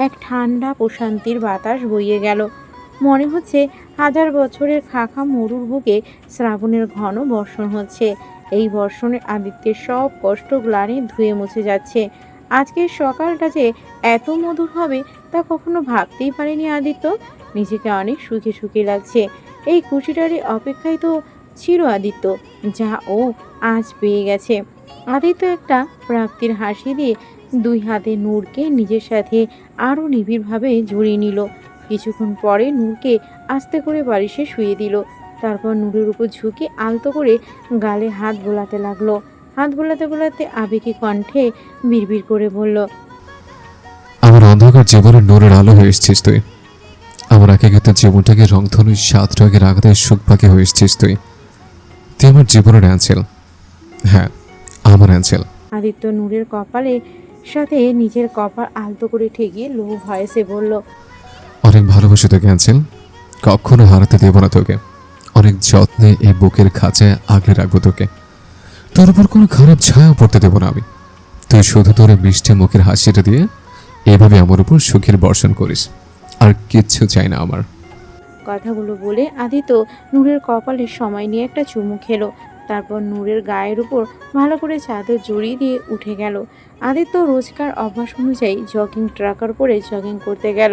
এক ঠান্ডা প্রশান্তির বাতাস বইয়ে গেল। মনে হচ্ছে 1000 বছরের খাখা মরুর বুকে শ্রাবণের ঘন বর্ষণ হচ্ছে। এই বর্ষণে আদিত্যের সব কষ্ট গ্লানি ধুয়ে মুছে যাচ্ছে। আজকের সকালটা যে এত মধুর হবে তা কখনো ভাবতেই পারেনি আদিত্য। নিজেকে অনেক সুখী সুখী লাগছে। এই খুশিটারই অপেক্ষায় তো ছিল আদিত্য, যা ও আজ পেয়ে গেছে। আদিত্য একটা প্রাপ্তির হাসি দিয়ে 2 হাতে নূরকে নিজের সাথে আরও নিবিড়ভাবে জড়িয়ে নিল। কিছুক্ষণ পরে নূরকে আস্তে করে বালিশে শুয়ে দিল। তারপর নূরের উপর ঝুঁকে আলতো করে গালে হাত বোলাতে লাগলো। হাত বোলাতে বোলাতে আবেগী কণ্ঠে বিড়বিড় করে বলল, আমার অন্ধকার জীবনের নূরের আলো হয়ে এসেছিস তুই। আমার একাকিত্ব জীবনটাকে রংধনুর 7 রঙের আঘাতের সুখ পাখি হয়ে এসেছিস তুই। তুই আমার জীবনের অ্যাঞ্জেল। হ্যাঁ, আমার অ্যাঞ্জেল। আদিত্য নূরের কপালের সাথে নিজের কপাল আলতো করে ঠেকিয়ে লো ভয়েসে বলল, অনেক ভালোবাসি তোকে অ্যাঞ্জেল, কখনো হারাতে দেব না তোকে। অনেক যত্নে এই বুকের খাঁচায় আগলে রাখবো তোকে। তোর উপর কোনো খারাপ ছায়া পড়তে দেব না আমি। তুই শুধু তোর এই মিষ্টি মুখের হাসিটা দিয়ে এভাবে আমার উপর সুখের বর্ষণ করিস, আর কিচ্ছু চাই না আমার। কথাগুলো বলে আদিত্য নূরের কপালে সময় নিয়ে একটা চুমু খেলো। তারপর নূরের গায়ের উপর ভালো করে চাদর জড়িয়ে দিয়ে উঠে গেল। আদিত্য রোজকার অভ্যাস অনুযায়ী জগিং ট্রাকার করে জগিং করতে গেল।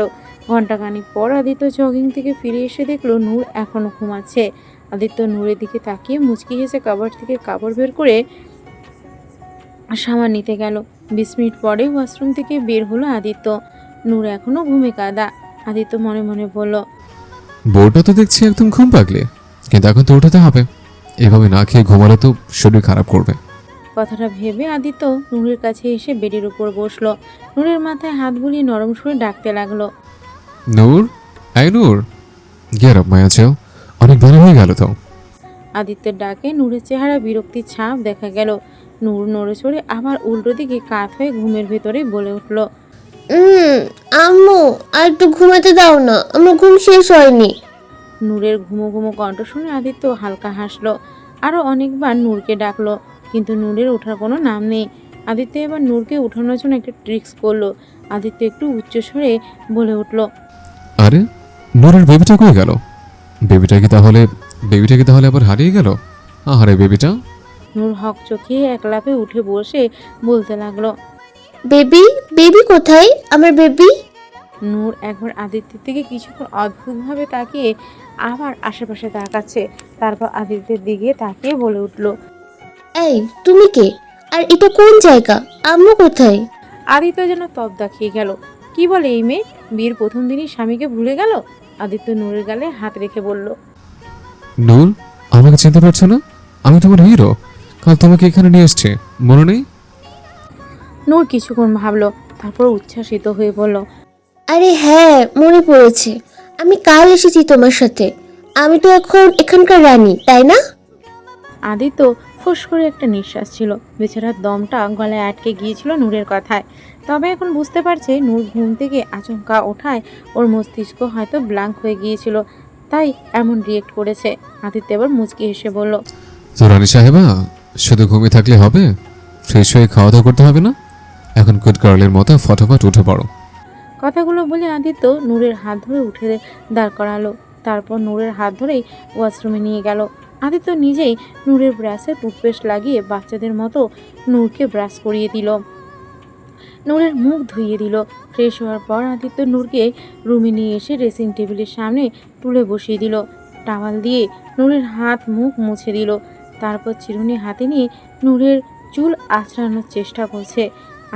ঘণ্টাখানিক পর আদিত্য জগিং থেকে ফিরে এসে দেখলো নূর এখনও ঘুমাচ্ছে। আদিত্য নূরের দিকে তাকিয়ে মুচকি হেসে কাপড় থেকে কাপড় বের করে সামার নিতে গেল। 20 মিনিট পরে ওয়াশরুম থেকে বের হলো আদিত্য। নূর এখনও ঘুমে কাদা। আদিত্য মনে মনে বলল, বউটা তো দেখছি একদম ঘুম পাগলে, কিন্তু এখন তো উঠাতে হবে। এভাবে না খেয়ে ঘুমালে তো শরীর খারাপ করবে। কথাটা ভেবে আদিত্য নূরের কাছে এসে বেডের উপর বসলো। নূরের মাথায় হাত বুলিয়ে নরম সুরে ডাকতে লাগলো, নূর, এই নূর, গেট আপ মায়া চেও, অনেক বেলা হয়ে গেল তো। আদিত্যের ডাকে নূরের চেহারা বিরক্তির ছাপ দেখা গেল। নূর নড়ে চড়ে আবার উল্টো দিকে কাত হয়ে ঘুমের ভেতরে বলে উঠল, আম্মু আর একটু ঘুমাতে দাও না, আমার ঘুম শেষ হয়নি। নূরের ঘুমো ঘুমো কণ্ঠ শুনে আদিত্য হালকা হাসলো। আরও অনেকবার নূরকে ডাকলো, কিন্তু নূরের ওঠার কোনো নাম নেই। আদিত্য এবার নূরকে উঠানোর জন্য একটা ট্রিক্স করলো। আদিত্য একটু উচ্চস্বরে বলে উঠল, আরে নূরের বেবিটা কই গেল? বেবিটা কি তাহলে আবার হারিয়ে গেল? আহারে বেবিটা। নূর হক চোখে এক লাফে উঠে বসে বলতে লাগলো, বেবি, বেবি কোথায় আমার বেবি? নূর একবার আদিত্যের দিকে কিছুক্ষণ অদ্ভুতভাবে তাকিয়ে আবার আশেপাশে তাকাচ্ছে। তারপর আদিত্যের দিকে তাকিয়ে বলে উঠল, এই তুমি কে? আর এটা কোন জায়গা? আম্মু কোথায়? আদিত্য যেন তব্দা খেয়ে গেল। কি বলে এই মেয়ে? বিয়ের প্রথম দিনই স্বামীকে ভুলে গেল। আদিত্য নূরের গালে হাত রেখে বলল, নূর, আমাকে চিনতে পারছো না? আমি তোমার হিরো। কাল তোমাকে এখানে নিয়ে এসছে, মনে নেই? নূর কিছুক্ষণ ভাবলো, তারপর উচ্ছ্বাসিত হয়ে বলল, আরে হ্যাঁ, মনে পড়েছে। আমি কাল এসেছি তোমার সাথে। আমি তো এখন এখানকার রানী, তাই না? আদিত্য ফুস করে একটা নিঃশ্বাস ছিল। বেচারার দমটা গলায় আটকে গিয়েছিল নূরের কথায়। তবে এখন বুঝতে পারছে নূর ঘুম থেকে আচমকা ওঠায় ওর মস্তিষ্ক হয়তো ব্ল্যাঙ্ক হয়ে গিয়েছিল, তাই এমন রিয়েক্ট করেছে। আদিত্য এবার মুচকি হেসে বলল, তো রানী সাহেবা, শুধু ঘুমিয়ে থাকলে হবে? ফ্রেশ হয়ে খাওয়া দাওয়া করতে হবে না? এখন গুড গার্লের মতো ফটাফট উঠে পড়ো। কথাগুলো বলে আদিত্য নূরের হাত ধরে উঠে দাঁড় করালো। তারপর নূরের হাত ধরেই ওয়াশরুমে নিয়ে গেল। আদিত্য নিজেই নূরের ব্রাশে টুথপেস্ট লাগিয়ে বাচ্চাদের মতো নূরকে ব্রাশ করিয়ে দিল, নূরের মুখ ধুইয়ে দিল। ফ্রেশ হওয়ার পর আদিত্য নূরকে রুমে নিয়ে এসে ড্রেসিং টেবিলের সামনে তুলে বসিয়ে দিল। টাওয়াল দিয়ে নূরের হাত মুখ মুছে দিল। তারপর চিরুনি হাতে নিয়ে নূরের চুল আঁচড়ানোর চেষ্টা করছে।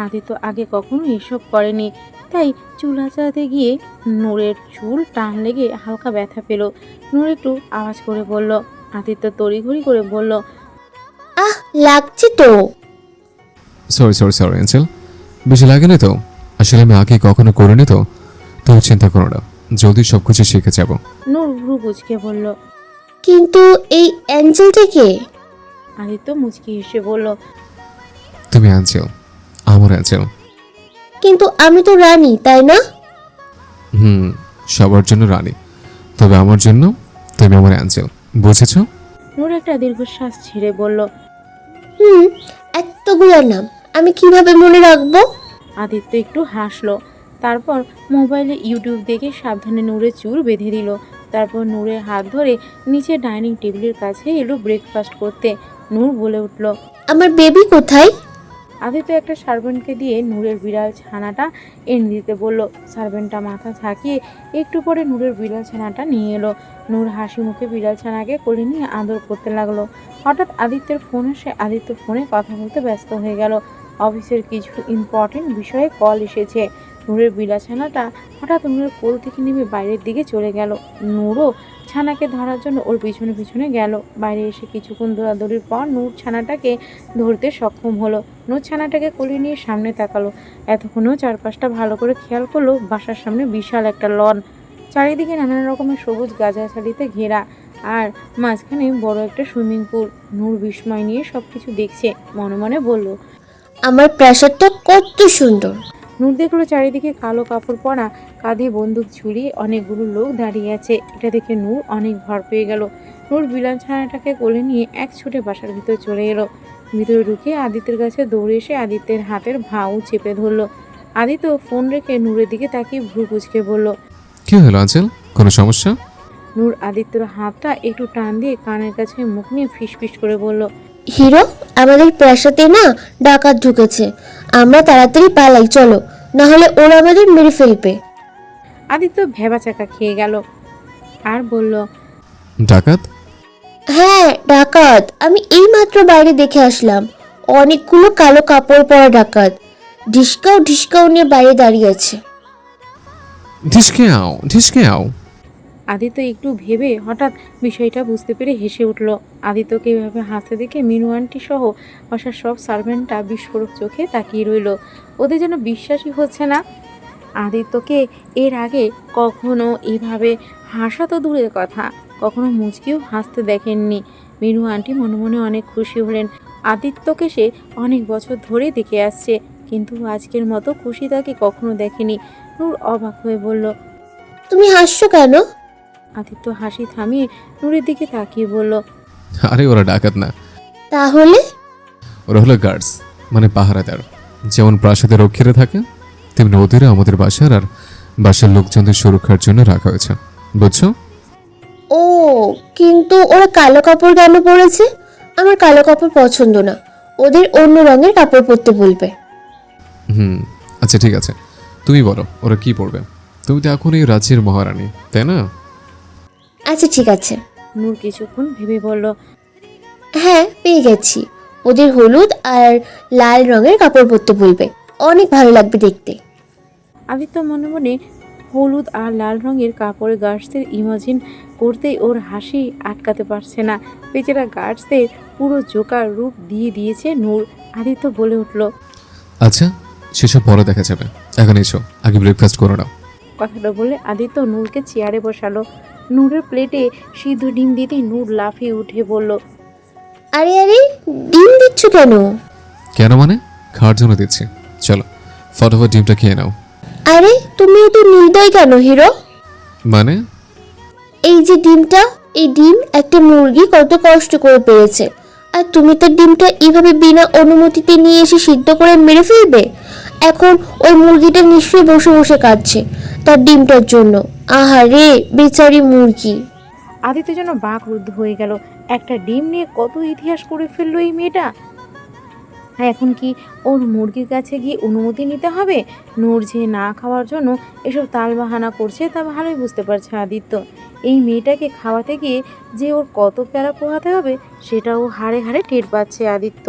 আদিত্য আগে কখনো এসব করেনি, তাই চুল আঁচড়াতে গিয়ে নূরের চুল টান লেগে হালকা ব্যথা পেল। নূর একটু আওয়াজ করে বলল। আদিত্য তড়িঘড়ি করে বলল, আহ, লাগছে তো। সরি অ্যাঞ্জেল, বেশি লাগে না তো। আসলে আমি আগে কখনো করিনি তো। তুমি চিন্তা করো না, জলদি সব কিছু শিখে যাব। নূর ভ্রু কুঁচকে বলল। কিন্তু এই অ্যাঞ্জেলটা কে? আদিত্য মুচকি হেসে বলল, তুমি অ্যাঞ্জেল, আমার অ্যাঞ্জেল। কিন্তু আমি তো রানী, তাই না? সবার জন্য রানী, তবে আমার জন্য তুমি আমার অ্যাঞ্জেল, বুঝেছো? নূর একটা দীর্ঘশ্বাস ছেড়ে বলল। এতগুলো নাম আমি কিভাবে মনে রাখবো? আদিত্য একটু হাসলো। তারপর মোবাইলে ইউটিউব দেখে সাবধানে নূরের চুল বেঁধে দিল। তারপর নূরের হাত ধরে নিচে ডাইনিং টেবিলের কাছে এলো ব্রেকফাস্ট করতে। নূর বলে উঠল, আমার বেবি কোথায়? আদিত্য একটা সার্ভেন্টকে দিয়ে নূরের বিড়াল ছানাটা এনে দিতে বলল। সার্ভেন্টটা মাথা ঝাঁকিয়ে একটু পরে নূরের বিড়াল ছানাটা নিয়ে এলো। নূর হাসি মুখে বিড়াল ছানাকে কোলে নিয়ে আদর করতে লাগলো। হঠাৎ আদিত্যের ফোন আসে। আদিত্য ফোনে কথা বলতে ব্যস্ত হয়ে গেল। অফিসের কিছু ইম্পর্টেন্ট বিষয়ে কল এসেছে। নূরের বিড়াল ছানাটা হঠাৎ নূরের কোল থেকে নেমে বাইরের দিকে চলে গেল। নূরও ছানাকে ধরার জন্য ওর পিছনে পিছনে গেল। বাইরে এসে কিছুক্ষণ দৌড়াদৌড়ির পর নূর ছানাটাকে ধরতে সক্ষম হলো। নূর ছানাটাকে কোলে নিয়ে সামনে তাকালো। এতক্ষণেও চারপাশটা ভালো করে খেয়াল করলো। বাসার সামনে বিশাল একটা লন, চারিদিকে নানান রকমের সবুজ গাছগাছালিতে ঘেরা। আর মাঝখানে বড় একটা সুইমিং পুল। নূর বিস্ময় নিয়ে সবকিছু দেখছে, মনে মনে বলল। আমার প্রাসাদটা কত সুন্দর। নূর দেখলো চারিদিকে কালো কাপড় পরা, কাঁধে বন্দুক ঝুলিয়ে অনেকগুলো লোক দাঁড়িয়ে আছে। এটা দেখে নূর অনেক ভয় পেয়ে গেল। নূর বিলান ছানাটাকে কোলে নিয়ে এক ছুটে বাসার ভিতর চলে এলো। ভিতরে ঢুকে আদিত্যের কাছে দৌড়ে এসে আদিত্যের হাতের ভাও চেপে ধরলো। আদিত্য ফোন রেখে নূরের দিকে তাকিয়ে ভ্রু কুচকে বলল। কি হলো আঞ্চল, কোনো সমস্যা? নূর আদিত্যর হাতটা একটু টান দিয়ে কানের কাছে মুখ নিয়ে ফিসফিস করে বলল। হিরো, আমাদের প্রাসাদে না ডাকাত ঢুকেছে, আমরা তাড়াতাড়ি পালাই চলো, না হলে ওরা আমাদের মেরে ফেলবে। আদিত্য ভেবাচাকা খেয়ে গেল আর বলল। ডাকাত? হ্যাঁ ডাকাত, আমি এইমাত্র বাইরে দেখে আসলাম। অনেকগুলো কালো কাপড় পরা ডাকাত ঢিসকাও ঢিসকাও নিয়ে বাইরে দাঁড়িয়ে আছে। ঢিসকে আও, ঢিসকে আও। আদিত্য একটু ভেবে হঠাৎ বিষয়টা বুঝতে পেরে হেসে উঠল। আদিত্যকে এভাবে হাসতে দেখে মিনু আন্টি সহ বাসার সব সার্ভেন্টরা বিস্ফোরক চোখে তাকিয়ে রইল। ওদের যেন বিশ্বাসই হচ্ছে না। আদিত্যকে এর আগে কখনো এভাবে হাসা তো দূরের কথা, কখনো মুচকিও হাসতে দেখেননি। মিনু আন্টি মনে মনে অনেক খুশি হলেন। আদিত্যকে সে অনেক বছর ধরে দেখে আসছে, কিন্তু আজকের মতো খুশি তাকে কখনো দেখেনি। নূর অবাক হয়ে বলল। তুমি হাসছো কেন? আদিত্য হাসি থামিয়ে নূরের দিকে তাকিয়ে বলল। আরে ওরা ডাকাত না, তাহলে? ওরা হলো গার্ডস, মানে পাহারাদার। যেমন প্রাসাদে রক্ষীরা থাকে, তেমনি ওদেরও আমাদের বাসার আর বাসার লোকজনদের সুরক্ষার জন্য রাখা হয়েছে, বুঝছো? ও, কিন্তু ওরা কালো কাপড় কেন পরেছে? আমার কালো কাপড় পছন্দ না, ওদের অন্য রঙের কাপড় পরতে বলবে। আচ্ছা ঠিক আছে, তুমি বলো ওরা কি পড়বে? তুমি তো এখন এই রাজ্যের মহারানী, তাই না? আচ্ছা ঠিক আছে। নূর কিছুক্ষণ ভেবে বলল। হ্যাঁ পেয়ে গেছি, ওদের হলুদ আর লাল রঙের কাপড় পরতে বলবে, অনেক ভালো লাগবে দেখতে। আদিত্য মনে মনে হলুদ আর লাল রঙের কাপড়ে গার্ডসদের ইমাজিন করতেই ওর হাসি আটকাতে পারছে না। বেচারা গার্ডসদের পুরো জোকার রূপ দিয়ে দিয়েছে নূর। আদিত্য বলে উঠল। আচ্ছা সেসব পরে দেখা যাবে, এখন এসো আগে ব্রেকফাস্ট করে নাও। কথাটা বলে আদিত্য নূরকে চেয়ারে বসালো। নূরের প্লেটে সিদ্ধ ডিম দিতেই নূর লাফিয়ে উঠে বলল। আরে আরে, ডিম দিচ্ছ কেন? কেন মানে? খাওয়ার জন্য দিচ্ছি, চলো ফটাফট ডিমটা খেয়ে নাও। আরে তুমি এত নির্দয় কেন হিরো? মানে? এই যে ডিমটা, এই ডিম একটা মুরগি কত কষ্ট করে পেয়েছে, আর তুমি তার ডিমটা এইভাবে বিনা অনুমতিতে নিয়ে এসে সিদ্ধ করে মেরে ফেলবে। এখন ওই মুরগিটা নিশ্চয়ই বসে বসে কাঁদছে তার ডিমটার জন্য। আহারে বেচারি মুরগি। আদিত্য যেন বাকরুদ্ধ হয়ে গেল। একটা ডিম নিয়ে কত ইতিহাস করে ফেললো এই মেয়েটা। এখন কি ওর মুরগির কাছে গিয়ে অনুমতি নিতে হবে? নূর যে না খাওয়ার জন্য এসব তালবাহানা করছে তা ভালোই বুঝতে পারছে আদিত্য। এই মেয়েটাকে খাওয়াতে গিয়ে যে ওর কত প্যারা পোহাতে হবে সেটাও হাড়ে হাড়ে টের পাচ্ছে আদিত্য।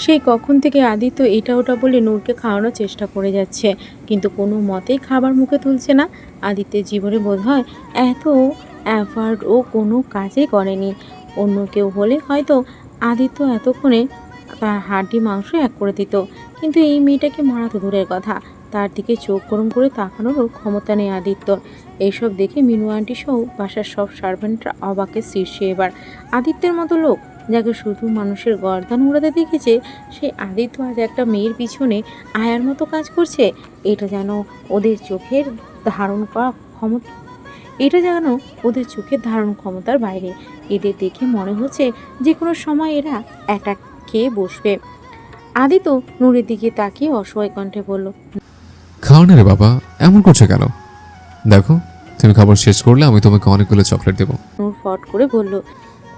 সেই কখন থেকে আদিত্য এটা ওটা বলে নূরকে খাওয়ানোর চেষ্টা করে যাচ্ছে, কিন্তু কোনো মতেই খাবার মুখে তুলছে না। আদিত্যের জীবনে বোধহয় এত অ্যাফার্ড ও কোনো কাজই করেনি। অন্য কেউ হলে হয়তো আদিত্য এতক্ষণে তার হাড্ডি মাংস এক করে দিত, কিন্তু এই মেয়েটাকে মারা তো দূরের কথা, তার দিকে চোখ গরম করে তাকানোরও ক্ষমতা নেই আদিত্যর। এইসব দেখে মিনু আন্টি সহ বাসার সব সার্ভেন্টরা অবাকের শীর্ষে। এবার আদিত্যের মতো লোক যাকে শুধু মানুষের গর্দান উড়াতে দেখেছে, সেই আদিত্য আজ একটা মেয়ের পিছনে আয়ার মতো কাজ করছে। এটা যেন ওদের চোখের ধারণ করা ক্ষমতা ধারণ ক্ষমতার বাইরে। এদের দেখে মনে হচ্ছে যে কোনো সময় এরা অ্যাটাক খেয়ে বসবে। আদিত্য নূরের দিকে তাকিয়ে অসহায় কণ্ঠে বলল। খাও না রে বাবা, এমন করছো কেন? দেখো তুমি খাবার শেষ করলে আমি তোমাকে অনেকগুলো চকলেট দেবো। নূর ফট করে বলল।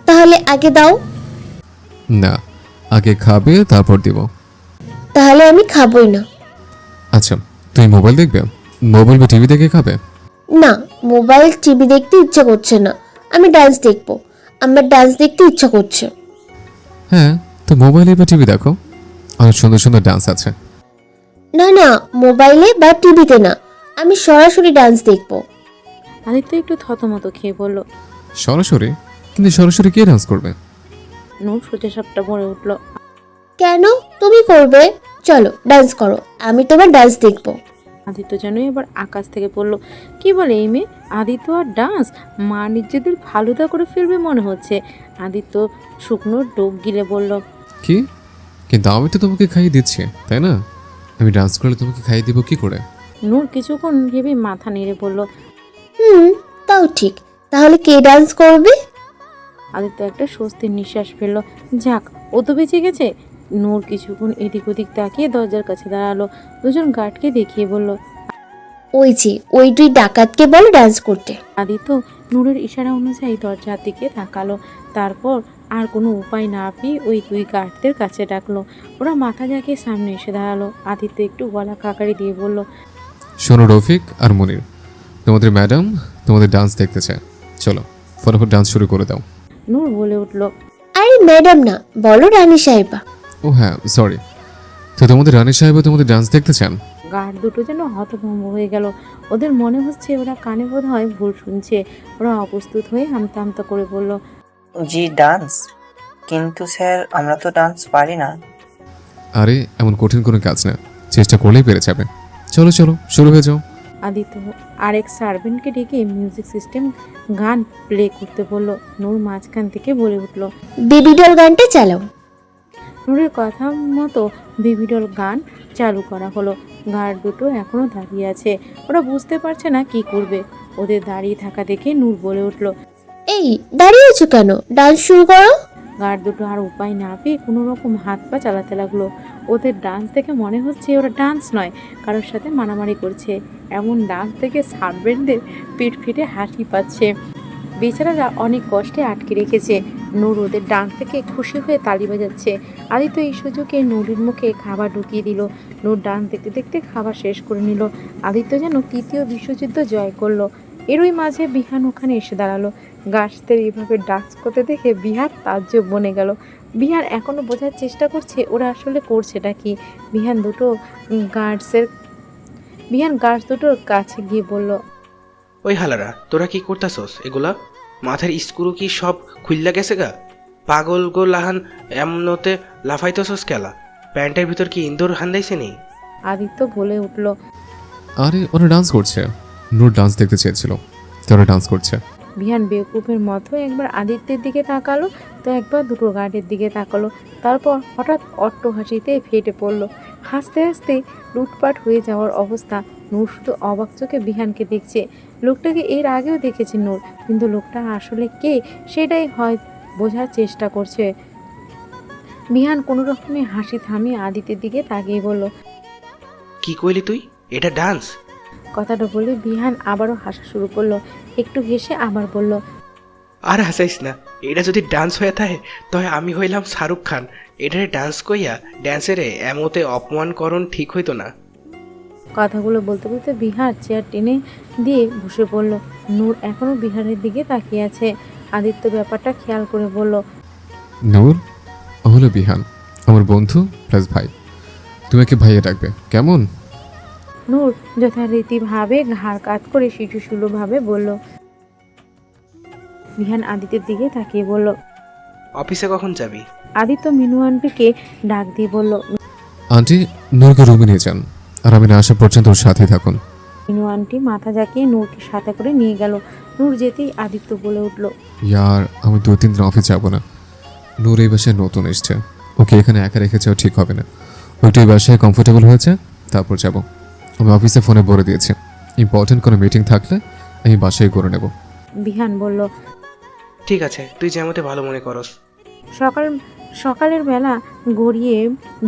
তাহলে আগে দাও। না, আগে খাবে তারপর দিব। তাহলে আমি খাবই না। আচ্ছা তুমি মোবাইল দেখবে? মোবাইল বা টিভি দেখে খাবে? না, মোবাইল টিভি দেখতে ইচ্ছা করছে না, আমি ডান্স দেখবো। আমার ডান্স দেখতে ইচ্ছা করছে। হ্যাঁ তো মোবাইলে বা টিভি দেখো, অনেক সুন্দর সুন্দর ডান্স আছে। না না, মোবাইলে বা টিভিতে না, আমি সরাসরি ডান্স দেখবো। আদিত্য একটু থতমত খেয়ে বলল। সরাসরি? কিন্তু সরাসরি কে ডান্স করবে? নূর সোজা সাপটা বলে উঠল। কেন, তুমি করবে? চলো ডান্স করো, আমি তোমার ডান্স দেখবো। আদিত্য যেন এবার আকাশ থেকে পড়ল। কি বলে এই মেয়ে? আদিত্য আর ডান্স? মা নিজেদের ফালুদা করে ফেলবে মনে হচ্ছে। আদিত্য শুকনো ডোক গিলে বলল, কি? কিন্তু আমি তো তোমাকে খাইয়ে দিচ্ছি, তাই না? আমি ডান্স করলে তোমাকে খাইয়ে দিব কি করে? নূর কিছুক্ষণ ভেবে মাথা নেড়ে বলল। তাও ঠিক, তাহলে কে ডান্স করবে? আদিত্য একটা স্বস্তির নিঃশ্বাস ফেলল। যাক, ও তো বেঁচে গেছে। নূর কিছুক্ষণ এদিক ওদিক তাকিয়ে দরজার কাছে দাঁড়ালো। দুজন গার্ডকে দেখিয়ে বলল। ওই যে ওই দুই ডাকাতকে বলো ডান্স করতে। আদিত্য নূরের ইশারা অনুযায়ী দরজার দিকে তাকালো। তারপর আর কোনো উপায় না পেয়ে ওই দুই গার্ডদের কাছে ডাকলো। ওরা মাথা ঝাঁকিয়ে সামনে এসে দাঁড়ালো। আদিত্য একটু গলা কাকারি দিয়ে বলল, শোনো রফিক আর মনির, তোমাদের ম্যাডাম তোমাদের ডান্স দেখতে চায়, চলো ফটাফট ডান্স শুরু করে দাও। নূর বলে উঠল, আরে ম্যাডাম না, বলো রানী সাহেবা। ও হ্যাঁ, সরি। তো তোমাদের রানী সাহেব তোমাদের ডান্স দেখতে চান? গার্ড দুটো যেন হতভম্ব হয়ে গেল। ওদের মনে হচ্ছে ওরা কানে বোধ হয় ভুল শুনছে। ওরা অপ্রস্তুত হয়ে হামতা হামতা করে বলল, জি ডান্স, কিন্তু স্যার আমরা তো ডান্স পারি না। আরে এমন কঠিন কোনো কাজ না, চেষ্টা করলেই পেরে যাবে। চলো চলো শুরু হয়ে যাও। আদিত্য আরেক সার্ভেন্টকে ডেকে মিউজিক সিস্টেম গান প্লে করতে বলল। নূর মাঝখান থেকে বলে উঠল, বেবি ডল গানটা চালাও। নূরের কথা মতো বেবিডল গান চালু করা হলো। গার্ড দুটো এখনো দাঁড়িয়ে আছে। ওরা বুঝতে পারছে না কি করবে। ওদের দাঁড়িয়ে থাকা দেখে নূর বলে উঠল, এই দাঁড়িয়ে আছো কেন, ডান্স শুরু করো। গার্ড দুটো আর উপায় না পেয়ে কোনো রকম হাত পা চালাতে লাগলো। ওদের ডান্স দেখে মনে হচ্ছে ওরা ডান্স নয়, কারোর সাথে মারামারি করছে। এমন ডান্স দেখে সার্ভেন্টদের পিঠ ফিটে হাসি পাচ্ছে। বেচারারা অনেক কষ্টে আটকে রেখেছে। নূর ওদের ডান্স থেকে খুশি হয়ে তালি বাজাচ্ছে। আদিত্য এই সুযোগে নূরের মুখে খাবার ঢুকিয়ে দিল। নূর ডান্স দেখতে দেখতে খাবার শেষ করে নিল। আদিত্য যেন তৃতীয় বিশ্বযুদ্ধ জয় করলো। এরই মাঝে বিহান ওখানে এসে দাঁড়ালো। গাছদের এইভাবে ডান্স করতে দেখে বিহার তাজ্জব বনে গেল। বিহার এখনো বোঝার চেষ্টা করছে ওরা আসলে করছেটা কি। বিহান গার্ডস দুটোর কাছে গিয়ে বলল, ওই হালারা, তোরা কি করতাছস এগুলা? মাথার স্ক্রু কি সব খুললা গেছে গা? পাগল গো লাহান এমনতে লাফাইতেছস কেলা? প্যান্টের ভিতর কি ইন্দুর হান্দাইছে নি? আদিত্য বলে উঠল, আরে ওরা ডান্স করছে, নূর ডান্স দেখতে চেয়েছিল, তো ওরা ডান্স করছে। বিহান বেকুপের মতো একবার আদিত্যের দিকে তাকালো, তো একবার দুটো গার্ডের দিকে তাকালো। তারপর হঠাৎ অট্ট হাসিতে ফেটে পড়ল। হাসতে হাসতে লুটপাট হয়ে যাওয়ার অবস্থা। নূর শুধু অবাক চোখে বিহানকে দেখছে। লোকটাকে এর আগেও দেখেছে নূর, কিন্তু লোকটা আসলে কে সেটাই হয় বোঝার চেষ্টা করছে। বিহান কোনো রকমে হাসি থামিয়ে আদিত্যের দিকে তাকিয়ে বলল, কি কইলি তুই? এটা ডান্স? কথাটা বলে বিহান আবারও হাসা শুরু করলো। একটু হেসে আবার বলল, আর হাসাইস না, এটা যদি ডান্স হয়ে থাকে তবে আমি হইলাম শাহরুখ খান। এটারে ডান্স কইয়া ড্যান্সেরে এমতে অপমানকরণ ঠিক হইতো না। কথাগুলো বলতে বলতে বিহার চেয়ার টেনে দিয়ে বসে পড়ল। নূর এখনো বিহারের দিকে তাকিয়ে আছে। আদিত্য ব্যাপারটা খেয়াল করে বলল, নূর, ও হলো বিহান, আমার বন্ধু প্লাস ভাই। তুমি একে ভাইয়া ডাকবে, কেমন? নূর যথারীতিভাবে ঘাড় কাত করে শিশুসুলভভাবে বলল। বিহান আদিত্যের দিকে তাকিয়ে বলল, অফিসে কখন যাবি? আদিত্য মিনু আন্টিকে ডাক দিয়ে বলল, আন্টি নূরকে রুমে নিয়ে যান, আর আমি না আসা পর্যন্ত ওর সাথেই থাকুন। মিনু আন্টি মাথা ঝাঁকিয়ে নূরকে সাথে করে নিয়ে গেল। নূর যেতেই আদিত্য বলে উঠল, ইয়ার আমি 2-3 দিন অফিস যাবো না। নূর এই বাসায় নতুন এসছে, ওকে এখানে একা রেখে যাওয়া ঠিক হবে না। ওইটা এই বাসায় কমফোর্টেবল হয়েছে তারপর যাব। আমি অফিসে ফোনে বলে দিয়েছি, ইম্পর্টেন্ট কোনো মিটিং থাকলে আমি বাসায় করে নেব। বিহান বলল, ঠিক আছে, তুই যেমতে ভালো মনে করস। সকালের বেলা গড়িয়ে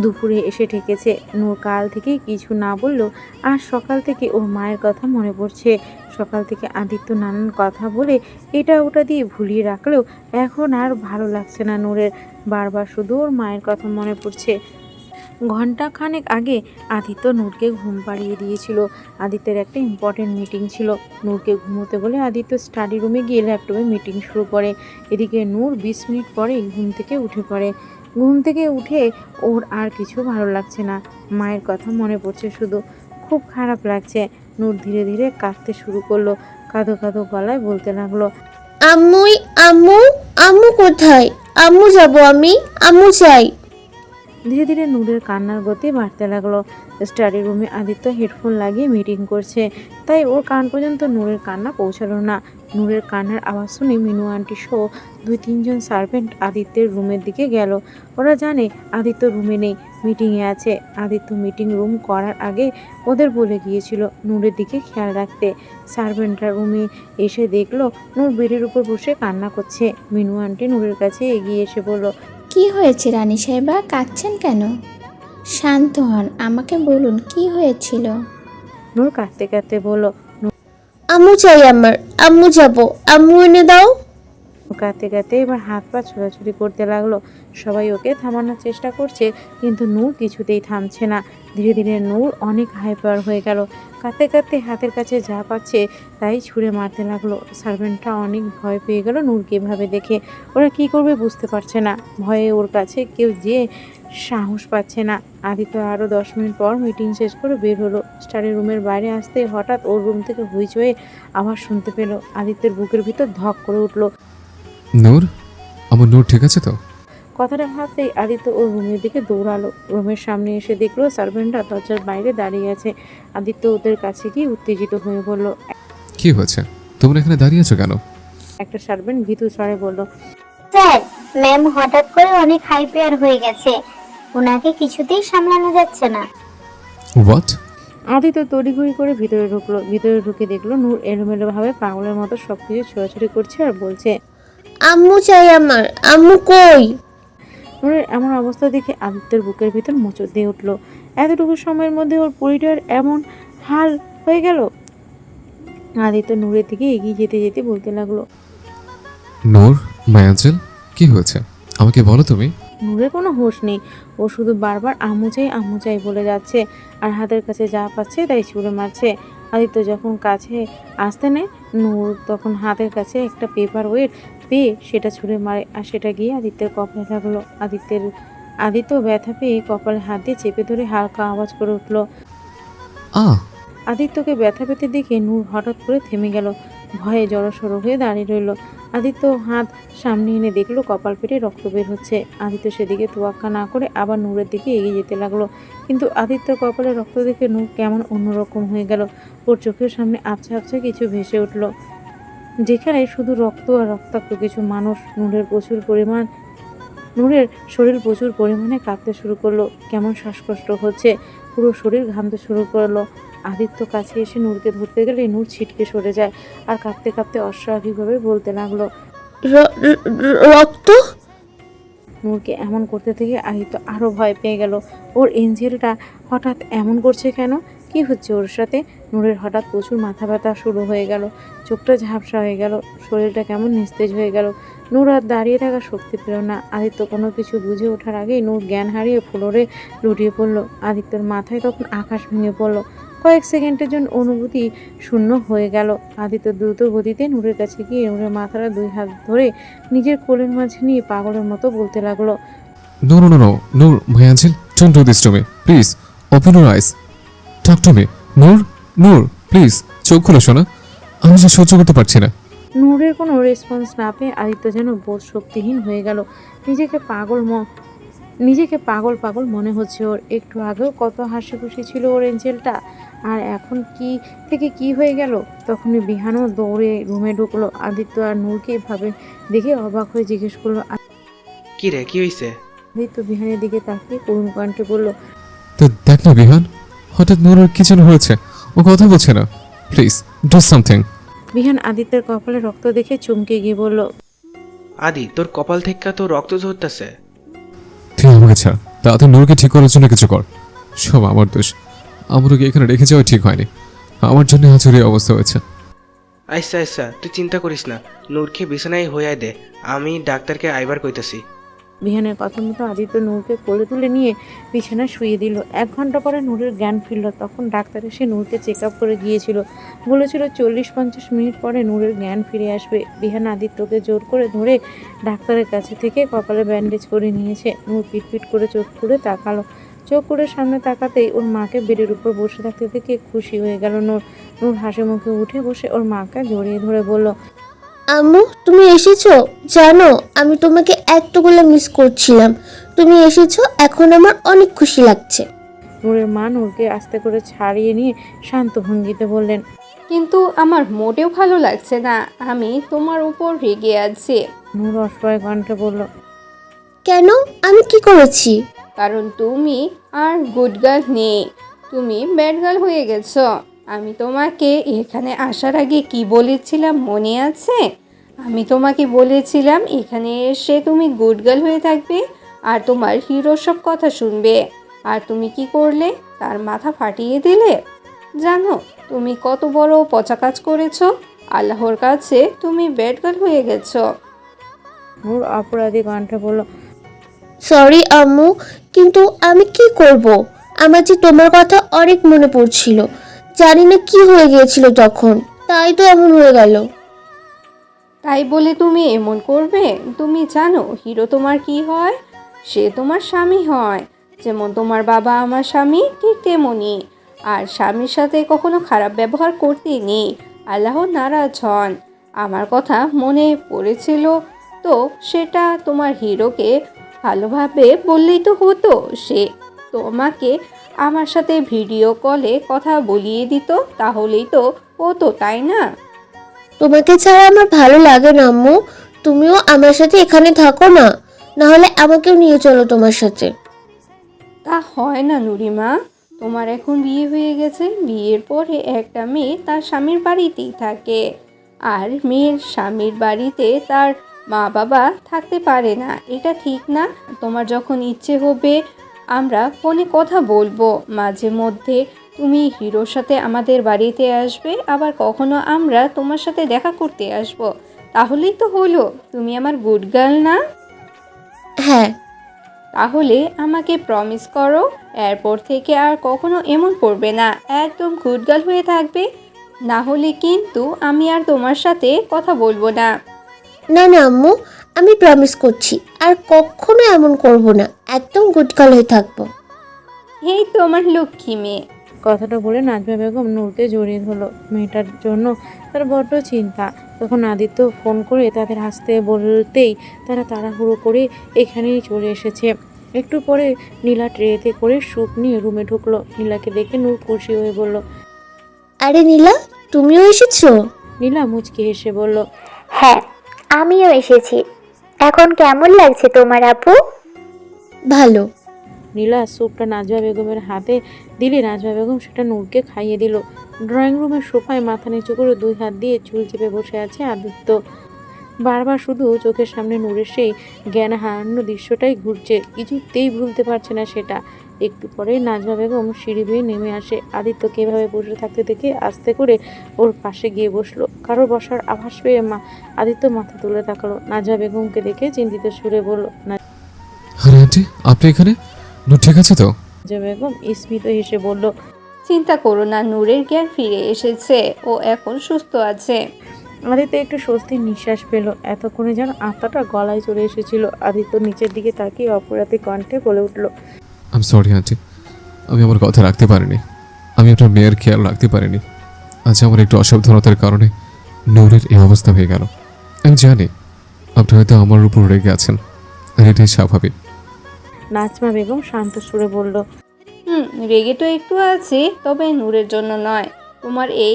দুপুরে এসে ঠেকেছে। নূর কাল থেকে কিছু না বলল। আর সকাল থেকে ওর মায়ের কথা মনে পড়ছে। সকাল থেকে আদিত্য নানান কথা বলে এটা ওটা দিয়ে ভুলিয়ে রাখলেও এখন আর ভালো লাগছে না নূরের। বারবার শুধু ওর মায়ের কথা মনে পড়ছে। ঘন্টা খানেক আগে আদিত্য নূরকে ঘুম পাড়িয়ে দিয়েছিল। আদিত্যের একটা ইম্পর্টেন্ট মিটিং ছিল। নূরকে ঘুমোতে বলে আদিত্য স্টাডি রুমে গিয়ে ল্যাপটপে মিটিং শুরু করে। এদিকে নূর 20 মিনিট পরেই ঘুম থেকে উঠে পড়ে। ঘুম থেকে উঠে ওর আর কিছু ভালো লাগছে না। মায়ের কথা মনে পড়ছে শুধু। খুব খারাপ লাগছে। নূর ধীরে ধীরে কাঁদতে শুরু করলো। কাঁদো কাঁদো গলায় বলতে লাগলো, আম্মু, আম্মু কোথায়? আম্মু যাব আমি, আম্মু চাই। ধীরে ধীরে নূরের কান্নার গতি বাড়তে লাগলো। স্টাডি রুমে আদিত্য হেডফোন লাগিয়ে মিটিং করছে, তাই ওর কান পর্যন্ত নূরের কান্না পৌঁছালো না। নূরের কান্নার আওয়াজ শুনে মিনু আন্টি সহ 2-3 জন সার্ভেন্ট আদিত্যের রুমের দিকে গেল। ওরা জানে আদিত্য রুমে নেই, মিটিংয়ে আছে। আদিত্য মিটিং রুম করার আগে ওদের বলে গিয়েছিল নূরের দিকে খেয়াল রাখতে। সার্ভেন্টরা রুমে এসে দেখলো নূর বেডের উপর বসে কান্না করছে। মিনু আন্টি নূরের কাছে এগিয়ে এসে বলল, কি হয়েছে রানী সাহেবা, কাঁদছেন কেন? শান্ত হন, আমাকে বলুন কি হয়েছিল। নূর কাঁদতে কাঁদতে বলল, আম্মু চাই আমার, আম্মু যাবো, আম্মু এনে দাও। কাঁদতে কাঁদতে এবার হাত পা ছোড়াছুড়ি করতে লাগলো। সবাই ওকে থামানোর চেষ্টা করছে, কিন্তু নূর কিছুতেই থামছে না। ধীরে ধীরে নূর অনেক হাইপার হয়ে গেল। কাঁদতে কাঁদতে হাতের কাছে যা পাচ্ছে তাই ছুঁড়ে মারতে লাগলো। সার্ভেন্টরা অনেক ভয় পেয়ে গেল নূরকে এভাবে দেখে। ওরা কি করবে বুঝতে পারছে না, ভয়ে ওর কাছে কেউ যেয়ে সাহস পাচ্ছে না। আদিত্য আরও 10 মিনিট পর মিটিং শেষ করে বের হলো। স্টাডি রুমের বাইরে আসতে হঠাৎ ওর রুম থেকে হুইচয়ে আওয়াজ শুনতে পেল। আদিত্যের বুকের ভিতর ধক করে উঠলো। নূর, আমার নূর ঠিক আছে তো? কথাটা ভাবতেই আদিত্য ওর রুমের দিকে দৌড়ালো। রুমের সামনে এসে দেখলো সার্ভেন্টরা দরজার বাইরে দাঁড়িয়ে আছে। আদিত্য ওদের কাছে গিয়ে উত্তেজিত হয়ে বলল। কি হয়েছে, তোমরা এখানে দাঁড়িয়ে আছো কেন? একটা সার্ভেন্ট ভীতু স্বরে বলল, স্যার, ম্যাম হঠাৎ করে অনেক হাইপার হয়ে গেছে, ওনাকে কিছুতেই সামলানো যাচ্ছে না। হোয়াট? আদিত্য তড়িঘড়ি করে ভিতরে ঢুকলো। ভিতরে ঢুকে দেখলো নূর এলোমেলোভাবে পাগলের মতো সবকিছু ছোড়াছুড়ি করছে আর বলছে, আম্মু চাই আমার, আম্মু কই? নূরের এমন অবস্থা দেখে আদিত্যের বুকের ভিতর মোচড় দিয়ে উঠলো। এতটুকু সময়ের মধ্যে ওর পরিটার এমন হাল হয়ে গেল। আদিত্য নূরের দিকে এগিয়ে যেতে যেতে বলতে লাগলো, নূর, মায়াঞ্চল, কি হয়েছে আমাকে বলো তুমি। নূরের কোনো হোশ নেই। ও শুধু বারবার আম্মু চাই বলে যাচ্ছে আর হাতের কাছে যা পাচ্ছে তাই ছুঁড়ে মারছে। আদিত্য যখন কাছে আসতে নেয় নূর তখন হাতের কাছে একটা পেপার ওয়েট পেয়ে সেটা ছুঁড়ে মারে আর সেটা গিয়ে আদিত্যের কপালে লাগলো। আদিত্য ব্যথা পেয়ে কপালে হাত দিয়ে চেপে ধরে হালকা আওয়াজ করে উঠল। আদিত্যকে ব্যথা পেতে দেখে নূর হঠাৎ করে থেমে গেল। ভয়ে জড়সড় হয়ে দাঁড়িয়ে রইল। আদিত্য হাত সামনে এনে দেখলো কপাল ফেটে রক্ত বের হচ্ছে। আদিত্য সেদিকে তোয়াক্কা না করে আবার নূরের দিকে এগিয়ে যেতে লাগলো। কিন্তু আদিত্যর কপালে রক্ত দেখে নূর কেমন অন্যরকম হয়ে গেল। ওর চোখের সামনে আবছা আবছা কিছু ভেসে উঠল, যেখানে শুধু রক্ত আর রক্তাক্ত কিছু মানুষ। নূরের শরীর প্রচুর পরিমাণে কাঁপতে শুরু করলো, কেমন শ্বাসকষ্ট হচ্ছে, পুরো শরীর ঘামতে শুরু করলো। আদিত্য কাছে এসে নূরকে ধরতে গেলে নূর ছিটকে সরে যায় আর কাঁপতে কাঁপতে অস্বাভাবিকভাবে বলতে লাগলো। রক্ত? নূরকে এমন করতে থেকে আদিত্য আরও ভয় পেয়ে গেল। ওর এঞ্জেলটা হঠাৎ এমন করছে কেন? কি হচ্ছে ওর সাথে? নূরের হঠাৎ প্রচুর মাথা ব্যথা শুরু হয়ে গেল, চোখটা ঝাপসা হয়ে গেল, শরীরটা কেমন নিস্তেজ হয়ে গেল। নূর আর দাঁড়িয়ে থাকার শক্তি পেল না। আদিত্য কোনো কিছু বুঝে ওঠার আগেই নূর জ্ঞান হারিয়ে ফ্লোরে লুটিয়ে পড়ল। আদিত্যর মাথায় তখন আকাশ ভেঙে পড়ল। কয়েক সেকেন্ডের জন্য অনুভূতি শূন্য হয়ে গেল। আদিত্য দ্রুত গতিতে নূরের কাছে গিয়ে নূরের মাথাটা 2 হাত ধরে নিজের কোলের মাঝে নিয়ে পাগলের মতো বলতে লাগলো, no no no no, Noor, Mayanchal, don't do this to me, please open your eyes, talk to me. Noor, Noor, please চোখ খুলে শোনা, আমি যে সহ্য করতে পারছি না। নূরের কোনো রেসপন্স না পেয়ে আদিত্য যেন বোধ শক্তিহীন হয়ে গেল। নিজেকে পাগল পাগল মনে হচ্ছে ওর। একটু আগেও কত হাসি খুশি ছিল ওর এঞ্জেলটা, আর এখন কি থেকে কি হয়ে গেল। তখনই বিহানও দৌড়ে রুমে ঢুকলো। আদিত্য আর নূরকে এভাবে দেখে অবাক হয়ে জিজ্ঞেস করলো। কি রে, কি হয়েছে? আদিত্য বিহানের দিকে তাকিয়ে করুণ কণ্ঠে বলল, তো দেখ না বিহান, হঠাৎ নূরের কি যেন হয়েছে, ও কথা বলছে না, প্লিজ ডু সামথিং। বিহান আদিত্যের কপালে রক্ত দেখে চমকে গিয়ে বলল, আদি, তোর কপাল থেকে তো রক্ত ঝরতেছে। তুই আমাকে ছাড়, তাতে নূরকে ঠিক করার জন্য কিছু কর। সব আমার দোষ, আমার ওকে এখানে রেখে যাওয়া ঠিক হয়নি, আমার জন্য আজ ওর এই অবস্থা হয়েছে। আচ্ছা আচ্ছা, তুই চিন্তা করিস না, নূরকে বিছানায় হইয়া দে, আমি ডাক্তারকে আইবার কইতাছি। বিহানের কথা মতো আদিত্য নূরকে কোলে তুলে নিয়ে বিছানায় শুয়ে দিল। 1 ঘন্টা পরে নূরের জ্ঞান ফিরল। তখন ডাক্তার এসে নূরকে চেক আপ করে গিয়েছিল, বলেছিল 40-50 মিনিট পরে নূরের জ্ঞান ফিরে আসবে। বিহান আদিত্যকে জোর করে ধরে ডাক্তারের কাছে থেকে কপালে ব্যান্ডেজ করে নিয়েছে। নূর পিটপিট করে চোখ খুলে তাকালো। চোখ করে সামনে তাকাতেই ওর মাকে বেডের উপর বসে থাকতে দেখে খুশি হয়ে গেল নূর হাসি মুখে উঠে বসে ওর মাকে জড়িয়ে ধরে বলল, আম্মু তুমি এসেছো? জানো আমি তোমাকে এতগুলো মিস করছিলাম, তুমি এসেছো, এখন আমার অনেক খুশি লাগছে। নূরের মা নূরকে আস্তে করে ছাড়িয়ে নিয়ে শান্ত ভঙ্গিতে বললেন, কিন্তু আমার মোটেও ভালো লাগছে না, আমি তোমার উপর রেগে আছি। নূর অসহায় কণ্ঠে বলল, কেন? আমি কি করেছি? কারণ তুমি আর গুড গার্ল নেই, তুমি ব্যাড গার্ল হয়ে গেছো। আমি তোমাকে এখানে আসার আগে কি বলেছিলাম মনে আছে? আমি তোমাকে বলেছিলাম এখানে এসে তুমি গুড গার্ল হয়ে থাকবে আর তোমার হিরো সব কথা শুনবে। আর তুমি কি করলে? তার মাথা ফাটিয়ে দিলে। জানো তুমি কত বড় পচা কাজ করেছো? আল্লাহর কাছে তুমি ব্যাড গার্ল হয়ে গেছো। নূর অপরাধী কণ্ঠে বলল, সরি আম্মু, কিন্তু আমি কি করব? আমার যে তোমার কথা অনেক মনে পড়ছিল। জানি না কি হয়ে গিয়েছিল তখন, তাই তো এমন হয়ে গেল। তাই বলে তুমি এমন করবে? তুমি জানো হিরো তোমার কি হয়? সে তোমার স্বামী হয়। যেমন তোমার বাবা আমার স্বামী, ঠিক তেমনই। আর স্বামীর সাথে কখনো খারাপ ব্যবহার করতে নেই, আল্লাহ নারাজ হন। আমার কথা মনে পড়েছিল তো সেটা তোমার হিরোকে ভালোভাবে বললেই তো হতো। সে তোমাকে আমার সাথে ভিডিও কলে কথা বলিয়ে দিত, তাহলেই তো হতো, তাই না? তোমাকে ছাড়া আমার ভালো লাগে না আম্মু। তুমিও আমার সাথে এখানে থাকো না, না হলে আমাকেও নিয়ে চলো তোমার সাথে। তা হয় না নুরিমা, তোমার এখন বিয়ে হয়ে গেছে। বিয়ের পরে একটা মেয়ে তার স্বামীর বাড়িতেই থাকে, আর মেয়ের স্বামীর বাড়িতে তার মা বাবা থাকতে পারে না। এটা ঠিক না। তোমার যখন ইচ্ছে হবে আমরা ফোনে কথা বলবো। মাঝে মধ্যে তুমি হিরোর সাথে আমাদের বাড়িতে আসবে, আবার কখনো আমরা তোমার সাথে দেখা করতে আসবো। তাহলেই তো হলো। তুমি আমার গুড গার্ল না? হ্যাঁ। তাহলে আমাকে প্রমিস করো এরপর থেকে আর কখনো এমন করবে না, একদম গুড গার্ল হয়ে থাকবে। না হলে কিন্তু আমি আর তোমার সাথে কথা বলবো না। না না আম্মু, আমি প্রমিস করছি আর কখনো এমন করব না, একদম গুড গার্ল হয়ে থাকবো। এই তো আমার লক্ষ্মী মেয়ে। কথাটা বলে নাজমা বেগম নূরকে জড়িয়ে ধরলো। মেয়েটার জন্য তার বড্ড চিন্তা। তখন আদিত্য ফোন করে তাদের আসতে বলতেই তারা তাড়াহুড়ো করে এখানেই চলে এসেছে। একটু পরে নীলা ট্রেতে করে স্যুপ নিয়ে রুমে ঢুকলো। নীলাকে দেখে নূর খুশি হয়ে বলল, আরে নীলা, তুমিও এসেছো? নীলা মুচকি হেসে বলল, হ্যাঁ, আমিও এসেছি। এখন কেমন লাগছে তোমার আপু? ভালো। নীলা স্যুপটা নাজমা বেগমের হাতে দিলে নাজমা বেগম সেটা নূরকে খাইয়ে দিল। ড্রয়িং রুমের সোফায় মাথা নিচু করে 2 হাত দিয়ে চুল চেপে বসে আছে আদিত্য। বারবার শুধু চোখের সামনে নূরের সেই জ্ঞান হারানো দৃশ্যটাই ঘুরছে, কিছুতেই ভুলতে পারছে না সেটা। একটু পরে নাজমা বেগম সিঁড়ি বেয়ে নেমে আসে। আদিত্যকে এভাবে বসে থাকতে দেখে আস্তে করে ওর পাশে গিয়ে বসলো। কারোর বসার আভাস পেয়ে আদিত্য মাথা তুলে তাকালো। নাজমা বেগমকে দেখে চিন্তিত সুরে বলল, আরে আন্টি, আপনি এখানে? নূর ঠিক আছে তো? নাজমা বেগম স্মিত হেসে বলল, চিন্তা করো না, নূরের জ্ঞান ফিরে এসেছে, ও এখন সুস্থ আছে। আদিত্য একটু স্বস্তির নিঃশ্বাস পেল। এতক্ষণে যেন আত্মাটা গলায় চলে এসেছিল। আদিত্য নিচের দিকে তাকিয়ে অপরাধী কণ্ঠে বলে উঠল, আই এম সরি আন্টি, আমি আমার কথা রাখতে পারিনি। আমি আপনার মেয়ের খেয়াল রাখতে পারিনি। আজ আমার একটু অসাবধানতার কারণে নূরের এই অবস্থা হয়ে গেল। আমি জানি আপনি হয়তো আমার উপর রেগে আছেন, আর এটাই স্বাভাবিক। নাজমা বেগম শান্ত সুরে বলল, রেগে তো একটু আছে, তবে নূরের জন্য নয়, তোমার এই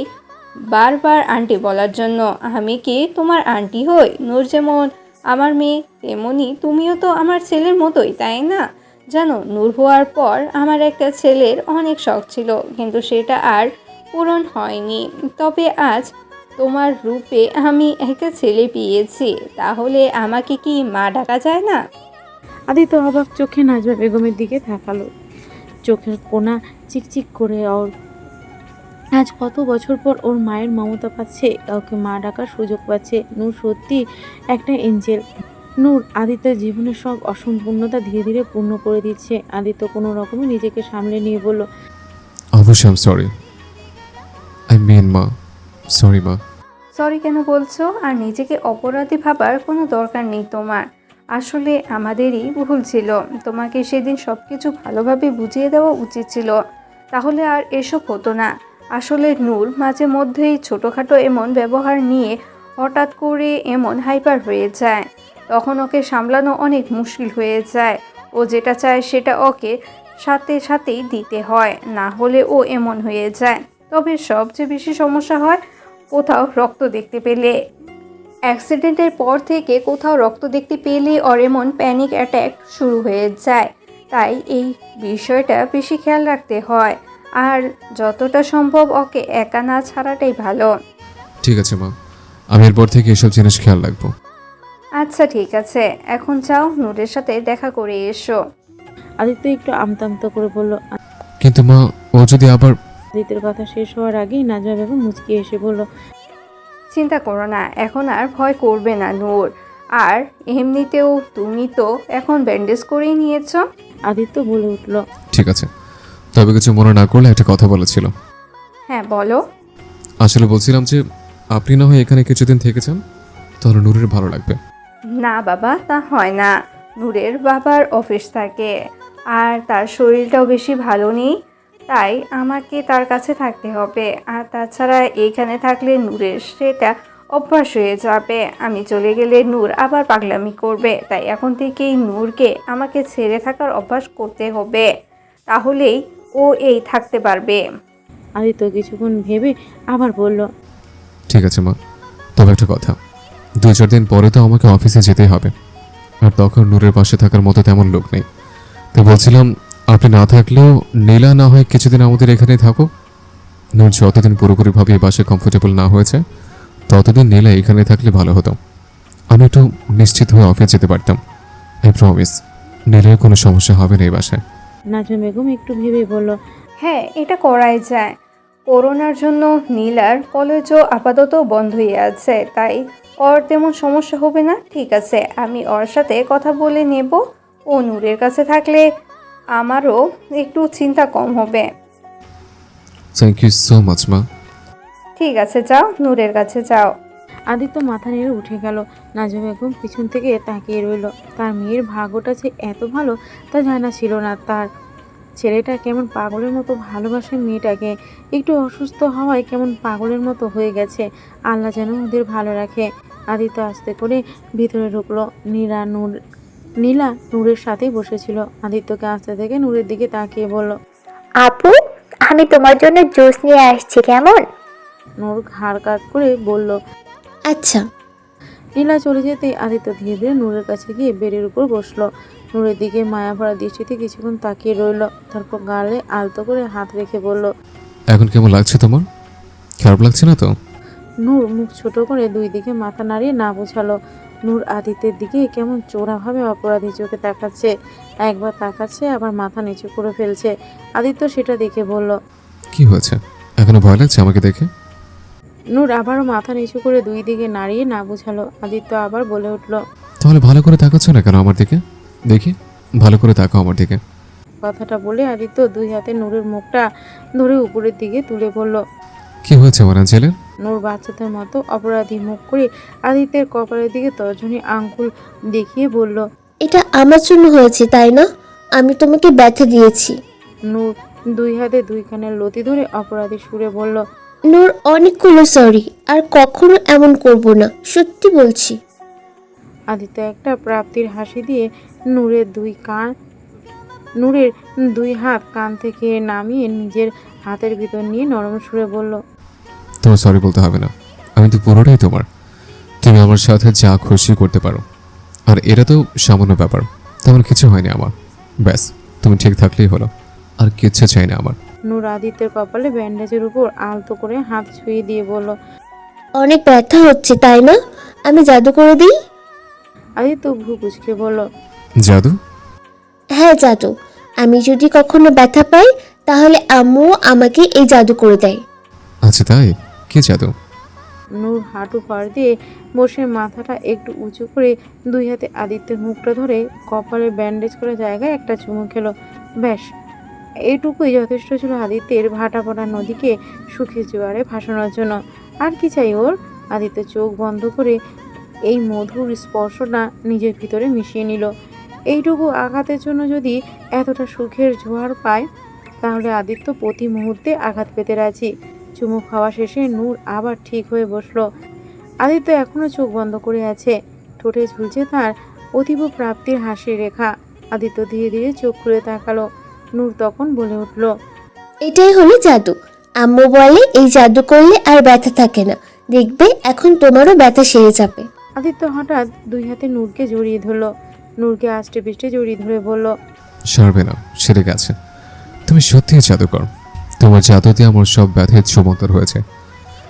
বারবার আন্টি বলার জন্য। আমি কি তোমার আন্টি হই? নূর যেমন আমার মেয়ে, তেমনি তুমিও তো আমার ছেলের মতোই, তাই না? জানো, নূর হওয়ার পর আমার একটা ছেলের অনেক শখ ছিল, কিন্তু সেটা আর পূরণ হয়নি। তবে আজ তোমার রূপে আমি একটা ছেলে পেয়েছি, তাহলে আমাকে কি মা ডাকা যায় না? আদিত্য অবাক চোখে নাজমা বেগমের দিকে তাকালো। চোখের কোণা চিকচিক করে। ওর আজ কত বছর পর ওর মায়ের মমতা পাচ্ছে, কাউকে মা ডাকার সুযোগ পাচ্ছে। নূর সত্যি একটা এঞ্জেল। নূর আদিত্যের জীবনের সব অসম্পূর্ণতা ধীরে ধীরে পূর্ণ করে দিচ্ছে। আদিত্য কোনো রকমে নিজেকে সামলে নিয়ে বলল, অবশ্যই I am sorry. I mean মা, সরি মা। সরি কেন বলছো? আর নিজেকে অপরাধী ভাবার কোনো দরকার নেই তোমার। আসলে আমাদেরই ভুল ছিল। তোমাকে সেদিন সব কিছু ভালোভাবে বুঝিয়ে দেওয়া উচিত ছিল, তাহলে আর এসব হতো না। আসলে নূর মাঝে মধ্যেই ছোটোখাটো এমন ব্যবহার নিয়ে হঠাৎ করে এমন হাইপার হয়ে যায়, তখন ওকে সামলানো অনেক মুশকিল হয়ে যায়। ও যেটা চায় সেটা ওকে সাথে সাথেই দিতে হয়, না হলে ও এমন হয়ে যায়। তবে সবচেয়ে বেশি সমস্যা হয় কোথাও রক্ত দেখতে পেলে। অ্যাক্সিডেন্টের পর থেকে কোথাও রক্ত দেখতে পেলে ওর এমন প্যানিক অ্যাটাক শুরু হয়ে যায়। তাই এই বিষয়টা বেশি খেয়াল রাখতে হয়, আর যতটা সম্ভব ওকে একা না ছাড়াটাই ভালো। ঠিক আছে মা, আমি এরপর থেকে এসব জিনিস খেয়াল রাখবো। আচ্ছা ঠিক আছে, এখন যাও নূরের সাথে দেখা করে এসো। আদিত্য একটু আমতা করে বলল। কিন্তু মা, ও যদি আবার... আদিত্যের কথা শেষ হওয়ার আগেই নাজমা বেগম মুচকি এসে বলল, চিন্তা করো না, এখন আর ভয় করবে না নূর। আর এমনিতেও তুমি তো এখন ব্যান্ডেজ করেই নিয়েছো। আদিত্য বলে উঠল, ঠিক আছে, তবে কিছু মনে না করলে একটা কথা বলেছিল। হ্যাঁ বলো। আসলে বলছিলাম যে আপনি না হয় এখানে কিছুদিন থেকে যান, তাহলে নূরের ভালো লাগবে। না বাবা, তা হয় না। নূরের বাবার অফিস থাকে, আর তার শরীরটাও বেশি ভালো নেই, তাই আমাকে তার কাছে থাকতে হবে। আর তাছাড়া এইখানে থাকলে নূরের সেটা অভ্যাস হয়ে যাবে। আমি চলে গেলে নূর আবার পাগলামি করবে, তাই এখন থেকেই নূরকে আমাকে ছেড়ে থাকার অভ্যাস করতে হবে, তাহলেই ও এই থাকতে পারবে। আদিত্য কিছুক্ষণ ভেবে আবার বলল, ঠিক আছে মা, তবে একটা কথা, 2-4 দিন পরে তো আমাকে অফিসে যেতেই হবে, আর তখন নূরের পাশে থাকার মতো তেমন লোক নেই। তো বলছিলাম, আপনি না থাকলেও নীলা না হয় কিছুদিন আমাদের এখানেই থাকো। নূর যতদিন পুরোপুরিভাবে এই বাসায় কমফোর্টেবল না হয়েছে, ততদিন নীলা এখানে থাকলে ভালো হতো। আমি একটু নিশ্চিত হয়ে অফিস যেতে পারতাম। আই প্রমিস, নীলার কোনো সমস্যা হবে না এই বাসায়। নাজমা বেগম একটু ভেবে বলল, হ্যাঁ, এটা করাই যায়। করোনার জন্য নীলার কলেজও আপাতত বন্ধ হয়ে আছে, তাই ওর তেমন সমস্যা হবে না। ঠিক আছে, আমি ওর সাথে কথা বলে নেব। ও নূরের কাছে থাকলে আমারও একটু চিন্তা কম হবে। থ্যাংক ইউ সো মাচ মা। ঠিক আছে, যাও, নূরের কাছে যাও। আদিত্য মাথা নেড়ে উঠে গেল। নাজমা বেগম পিছন থেকে তাকিয়ে রইল। তার মেয়ের ভাগ্যটা যে এত ভালো তা জানা ছিল না। তার ছেলেটা কেমন পাগলের মতো ভালোবাসে মেয়েটাকে, একটু অসুস্থ হওয়ায় কেমন পাগলের মতো হয়ে গেছে। আল্লাহ যেন ওদের ভালো রাখে। আদিত্য আস্তে করে ভিতরে ঢুকলো। নীলা নূরের সাথেই বসেছিল। আদিত্যকে আস্তে থেকে নূরের দিকে তাকিয়ে বলল, আপু, আমি তোমার জন্য জুস নিয়ে আসছি, কেমন? নূর ঘাড় কাত করে বলল। আচ্ছা। নীলা চলে যেতে আদিত্য ধীরে ধীরে নূরের কাছে গিয়ে বেডের উপর বসলো। নূরের দিকে মায়া ভরা দৃষ্টিতে কিছুক্ষণ তাকিয়ে রইল, তারপর গালে আলতো করে হাত রেখে বলল, এখন কেমন লাগছে তোমার? খারাপ লাগছে না তো? নূর মুখ ছোট করে দুই দিকে মাথা নাড়িয়ে না বোঝালো। নূর আদিত্যের দিকে কেমন চোরাভাবে অপরাধী চোখে তাকাচ্ছে, একবার তাকাচ্ছে আবার মাথা নিচু করে ফেলছে। আদিত্য সেটা দেখে বলল, কি হয়েছে, এখনো ভয় লাগছে আমাকে দেখে? নূর আবারও মাথা নিচু করে দুই দিকে নাড়িয়ে না বোঝালো। আদিত্য আবার বলে উঠল, তাহলে ভালো করে তাকাচ্ছ না কেন আমার দিকে? দেখি, ভালো করে তাকাও আমার দিকে। কথাটা বলে আদিত্য দুই হাতে নূরের মুখটা ধরে উপরের দিকে তুলে বলল। কি হয়েছে আমার ছেলের? নূর বাচ্চাদের মতো অপরাধী মুখ করে আদিত্যের কপালের দিকে তর্জনী আঙ্গুল দেখিয়ে বলল, এটা আমার জন্য হয়েছে, তাই না? আমি তোমাকে ব্যথা দিয়েছি। নূর দুই হাতে দুই কানের লতি ধরে অপরাধী সুরে বলল, নূর, অনেকগুলো সরি, আর কখনো এমন করব না, সত্যি বলছি। আদিত্য একটা প্রাপ্তির হাসি দিয়ে নূরের দুই হাত কান থেকে নামিয়ে নিজের হাতের ভিতর নিয়ে নরম সুরে বলল, তোমার সরি বলতে হবে না, আমি তো পুরোটাই তোমার। তুমি আমার সাথে যা খুশি করতে পারো, আর এটা তো সামান্য ব্যাপার, তেমন কিছু হয়নি আমার। ব্যাস, তুমি ঠিক থাকলেই হলো, আর কিচ্ছু চাই না আমার। নূর আদিত্যের কপালে ব্যান্ডেজের উপর আলতো করে হাত ছুঁয়ে দিয়ে বলল, অনেক ব্যথা হচ্ছে, তাই না? আমি জাদু করে দিই? আদিত্য ভ্রু কুঁচকে বলল, জাদু? হ্যাঁ, জাদু। আমি যদি কখনো ব্যথা পাই, তাহলে আম্মু আমাকে এই জাদু করে দেয়। আচ্ছা তাই, কি জাদু? নূর হাঁটু পাড় দিয়ে বসে মাথাটা একটু উঁচু করে দুই হাতে আদিত্যের মুখটা ধরে কপালে ব্যান্ডেজ করা জায়গায় একটা চুমু খেলো। ব্যাস, এইটুকুই যথেষ্ট ছিল আদিত্যের ভাটা পড়া নদীকে সুখের জোয়ারে ভাসানোর জন্য। আর কি চাই ওর? আদিত্য চোখ বন্ধ করে এই মধুর স্পর্শটা নিজের ভিতরে মিশিয়ে নিল। এইটুকু আঘাতের জন্য যদি এতটা সুখের জোয়ার পায়, তাহলে আদিত্য প্রতি মুহূর্তে আঘাত পেতে রাজি। চুমু খাওয়া শেষে নূর আবার ঠিক হয়ে বসলো। আদিত্য এখনো চোখ বন্ধ করে আছে, ঠোঁটে ঝুলছে তার অতীব প্রাপ্তির হাসির রেখা। আদিত্য ধীরে ধীরে চোখ খুলে তাকালো। নূর তখন বলে উঠল, এটাই হলো জাদু। আম্মু বলে এই জাদু করলে আর ব্যথা থাকে না, দেখবে এখন তোমারও ব্যথা সেরে যাবে। আদিত্য হঠাৎ দুই হাতে নূরকে জড়িয়ে ধরলো। নূরকে আষ্টে পৃষ্ঠে জড়িয়ে ধরে বলল, সারবে না, সেরে গেছে। তুমি সত্যিই জাদুকর। তোমার জাদুতে আমার সব ব্যাধের চমৎকার হয়েছে।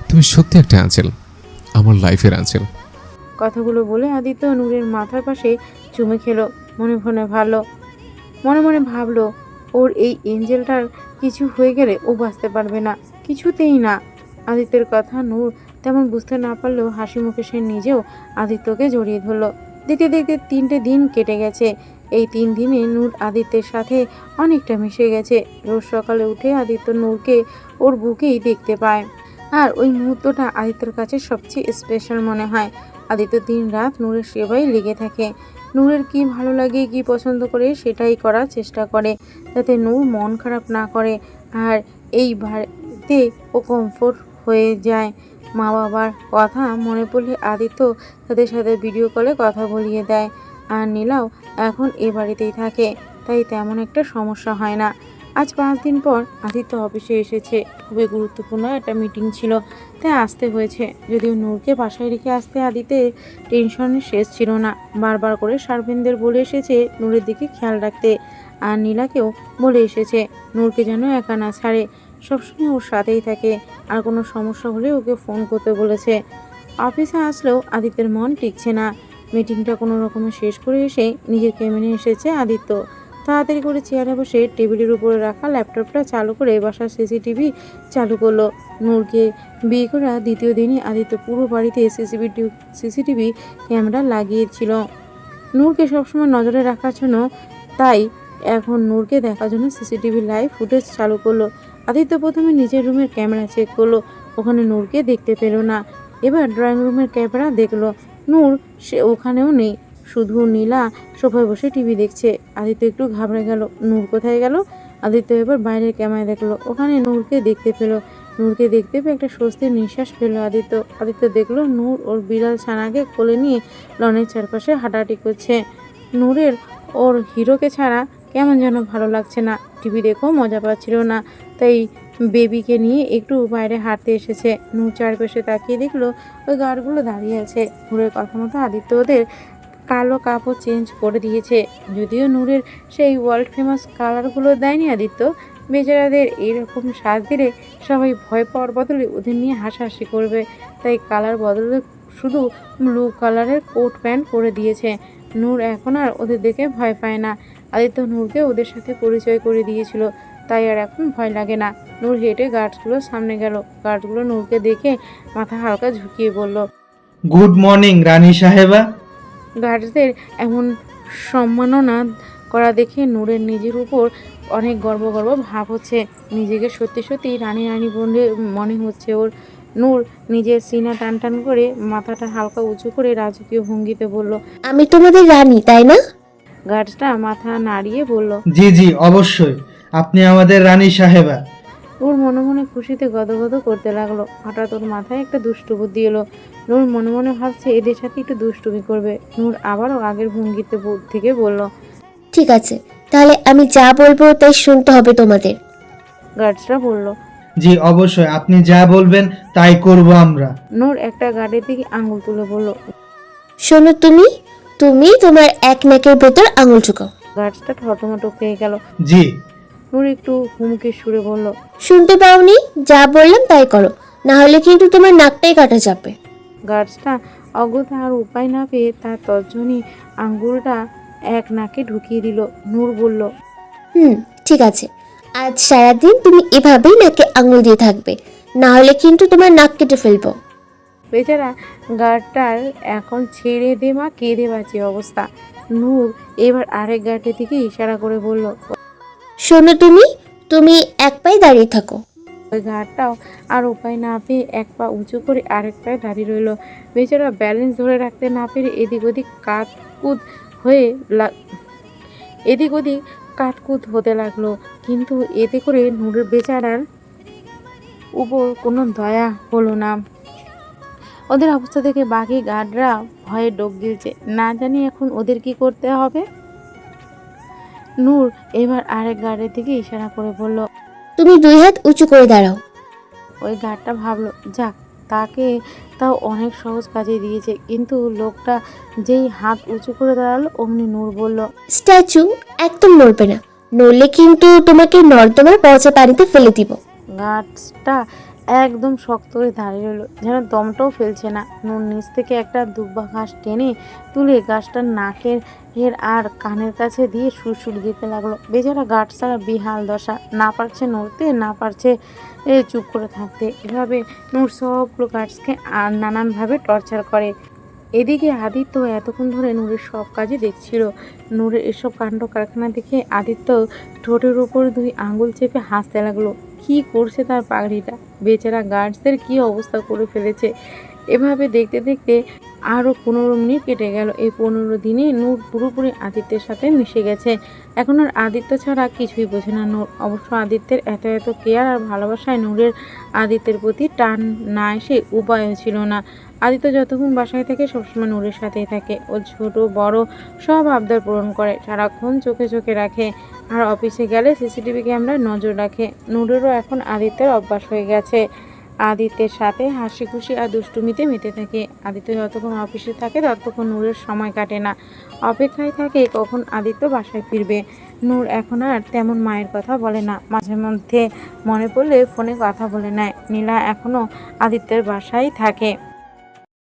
তুমি সত্যি একটা অ্যাঞ্জেল, আমার লাইফের অ্যাঞ্জেল। কথাগুলো বলে আদিত্য নূরের মাথার পাশে চুমে খেলো। মনে মনে ভাবলো, ওর এই এঞ্জেলটার কিছু হয়ে গেলে ও বাঁচতে পারবে না, কিছুতেই না। আদিত্যের কথা নূর তেমন বুঝতে না পারলেও হাসি মুখে সে নিজেও আদিত্যকে জড়িয়ে ধরলো। দেখতে দেখতে 3টে দিন কেটে গেছে। এই 3 দিনে নূর আদিত্যের সাথে অনেকটা মিশে গেছে। রোজ সকালে উঠে আদিত্য নূরকে ওর বুকেই দেখতে পায়, আর ওই মুহূর্তটা আদিত্যর কাছে সবচেয়ে স্পেশাল মনে হয়। আদিত্য দিন রাত নূরের সেবায় লেগে থাকে। নূরের কি ভালো লাগে, কি পছন্দ করে সেটাই করার চেষ্টা করে, যাতে নূর মন খারাপ না করে আর এই বাড়িতে ও কমফোর্ট হয়ে যায়। মা বাবার কথা মনে পড়লে আদিত্য তাদের সাথে ভিডিও কলে কথা বলিয়ে দেয়। আর নীলাও এখন এ বাড়িতেই থাকে, তাই তেমন একটা সমস্যা হয় না। আজ 5 দিন পর আদিত্য অফিসে এসেছে। খুবই গুরুত্বপূর্ণ একটা মিটিং ছিল, তাই আসতে হয়েছে। যদিও নূরকে বাসায় রেখে আসতে আদিত্যের টেনশনের শেষ ছিল না। বারবার করে সার্ভেন্টদের বলে এসেছে নূরের দিকে খেয়াল রাখতে, আর নীলাকেও বলে এসেছে নূরকে যেন একা না ছাড়ে, সবসময় ওর সাথেই থাকে। আর কোনো সমস্যা হলে ওকে ফোন করতে বলেছে। অফিসে আসলেও আদিত্যের মন টিকছে না। মিটিংটা কোনো রকমে শেষ করে এসে নিজের কেবিনে এসেছে আদিত্য। তাড়াতাড়ি করে চেয়ারে বসে টেবিলের উপরে রাখা ল্যাপটপটা চালু করে বাসার সিসিটিভি চালু করলো। নূরকে বিয়ে করা দ্বিতীয় দিনই আদিত্য পুরো বাড়িতে সিসিটিভি ক্যামেরা লাগিয়েছিল নূরকে সবসময় নজরে রাখার জন্য। তাই এখন নূরকে দেখার জন্য সিসিটিভি লাইভ ফুটেজ চালু করলো। আদিত্য প্রথমে নিজের রুমের ক্যামেরা চেক করলো, ওখানে নূরকে দেখতে পেল না। এবার ড্রয়িং রুমের ক্যামেরা দেখলো, নূর সে ওখানেও নেই, শুধু নীলা সোফায় বসে টিভি দেখছে। আদিত্য একটু ঘাবড়ে গেল, নূর কোথায় গেল। আদিত্য এবার বাইরের ক্যামেরায় দেখলো, ওখানে নূরকে দেখতে পেল। নূরকে দেখতে পেয়ে একটা স্বস্তির নিঃশ্বাস পেল আদিত্য দেখলো নূর ওর বিড়াল ছানাকে কোলে নিয়ে লনের চারপাশে হাঁটাহাঁটি করছে। নূরের ওর হিরোকে ছাড়া কেমন যেন ভালো লাগছে না, টিভি দেখেও মজা পাচ্ছিল না, তাই বেবিকে নিয়ে একটু বাইরে হাঁটতে এসেছে। নূর চারপাশে তাকিয়ে দেখলো ওই গার্ডগুলো দাঁড়িয়ে আছে। নূরের কথা মতো আদিত্য ওদের কালো কাপড় চেঞ্জ করে দিয়েছে। যদিও নূরের সেই ওয়ার্ল্ড ফেমাস কালারগুলো দেয়নি আদিত্য, বেচারাদের এইরকম সাজ দিলে সবাই ভয় পাওয়ার বদলে ওদের নিয়ে হাসাহাসি করবে, তাই কালার বদলে শুধু ব্লু কালারের কোট প্যান্ট করে দিয়েছে। নূর এখন আর ওদের দেখে ভয় পায় না। আদিত্য নূরকে ওদের সাথে পরিচয় করে দিয়েছিল, তাই আর এখন ভয় লাগে না। নূর হেঁটে গার্ডসগুলোর সামনে গেল। গার্ডসগুলো নূরকে দেখে মাথা হালকা ঝুঁকিয়ে বলল, গুড মর্নিং রানী সাহেবা। গার্ডসদের এমন সম্মাননা করা দেখে নূরের নিজের উপর অনেক গর্ব ভাব হচ্ছে। নিজেকে সত্যি সত্যি রানী বলে মনে হচ্ছে ওর। নূর নিজের সিনা টান করে মাথাটা হালকা উঁচু করে রাজকীয় ভঙ্গিতে বলল, আমি তোমাদের রানী, তাই না? গার্ডসটা মাথা নাড়িয়ে বলল, জি জি অবশ্যই, আপনি আমাদের রানী সাহেবা। নূর মনে মনে খুশিতে গদগদ করতে লাগলো। হঠাৎ ওর মাথায় একটা দুষ্টু বুদ্ধি এলো। নূর মনে মনে ভাবছে এদের সাথে একটু দুষ্টুমি করবে। নূর আবারও আগের ভঙ্গিতে থেকে বলল, ঠিক আছে, তাহলে আমি যা বলবো তাই শুনতে হবে তোমাদের। গার্ডসরা বলল, জি অবশ্যই, আপনি যা বলবেন তাই করব আমরা। নূর একটা গার্ডের দিকে আঙুল তুলে বলল, শোনো, তুমি তুমি তোমার এক নাকের ভেতর আঙুল ঢুকাও। গার্ডসটা থতমত খেয়ে গেল। জি। নূর একটু হুমকে সুরে বলল, শুনতে পাওনি? যা বললাম তাই করো, না হলে কিন্তু তোমার নাকটাই কাটা যাবে। গার্ডসটা অগত্যা আর উপায় না পেয়ে তার তর্জনী আঙ্গুলটা এক নাকে ঢুকিয়ে দিল। নূর বলল, ঠিক আছে, আজ সারাদিন তুমি এভাবেই নাকে আঙুল দিয়ে থাকবে, না হলে কিন্তু তোমার নাক কেটে ফেলবো। বেচারা গার্ডটার এখন ছেড়ে দে মা, কেঁদে বাঁচে অবস্থা। নূর এবার আরেক গার্ডের দিকে ইশারা করে বলল, শোনো, তুমি তুমি এক পায়ে দাঁড়িয়ে থাকো। ওই গার্ডটাও আর উপায় না পেয়ে এক পা উঁচু করে আরেক পায়ে দাঁড়িয়ে রইল। বেচারা ব্যালেন্স ধরে রাখতে না পেরে এদিক ওদিক কাতকুত হতে লাগলো। কিন্তু এতে করে নূরের বেচারার উপর কোনো দয়া হলো না। ওদের অবস্থা দেখে বাকি গার্ডরা ভয়ে ডোক গিলছে, না জানি এখন ওদের কি করতে হবে। নূর এবার আরেক গার্ডের দিকে ইশারা করে বলল। তুমি 2 হাত উঁচু করে দাঁড়াও। ওই গার্ডটা ভাবলো, যাক তাকে তাও অনেক সহজ কাজে দিয়েছে, কিন্তু লোকটা যেই হাত উঁচু করে দাঁড়ালো অমনি নূর বলল। স্ট্যাচু একদম নড়বে না, নড়লে কিন্তু তোমাকে নর্দমার পচা পানিতে ফেলে দিব। গাছটা একদম শক্ত করে দাঁড়িয়ে রইল, যেন দমটাও ফেলছে না। নূর নিচ থেকে একটা দুব্বা ঘাস টেনে তুলে গাছটার নাকের আর কানের কাছে দিয়ে সুরসুর দিতে লাগলো। বেচারা গাছ ছাড়া বিহাল দশা, না পারছে নড়তে, না পারছে চুপ করে থাকতে। এভাবে নূর সবগুলো গাছকে আর নানানভাবে টর্চার করে। এদিকে আদিত্য এতক্ষণ ধরে নূরের সব কাজই দেখছিল। নূরের এসব কাণ্ড কারখানা দেখে আদিত্য ঠোঁটের উপর 2 আঙ্গুল চেপে হাসতে লাগলো। কি করছে তার পাগড়িটা, বেচারা গার্ডসদের কি অবস্থা করে ফেলেছে। এভাবে দেখতে দেখতে আরও 15 মিনিট কেটে গেল। এই 15 দিনে নূর পুরোপুরি আদিত্যের সাথে মিশে গেছে। এখন আর আদিত্য ছাড়া কিছুই বোঝে না নূর। অবশ্য আদিত্যের এত কেয়ার আর ভালোবাসায় নূরের আদিত্যের প্রতি টান না এসে উপায়ও ছিল না। আদিত্য যতক্ষণ বাসায় থাকে সবসময় নূরের সাথেই থাকে। ও ছোট বড় সব আবদার পূরণ করে, সারাক্ষণ চোখে চোখে রাখে, আর অফিসে গেলে সিসিটিভি ক্যামেরায় নজর রাখে। নূরেরও এখন আদিত্যের অভ্যাস হয়ে গেছে আদিত্যের সাথে হাসি খুশি আর দুষ্টুমিতে মেতে থাকে। আদিত্য যতক্ষণ অফিসে থাকে ততক্ষণ নূরের সময় কাটে না, অপেক্ষায় থাকে কখন আদিত্য বাসায় ফিরবে। নূর এখন আর তেমন মায়ের কথা বলে না, মাঝে মধ্যে মনে পড়লে ফোনে কথা বলে নেয়। নীলা এখনও আদিত্যের বাসায় থাকে।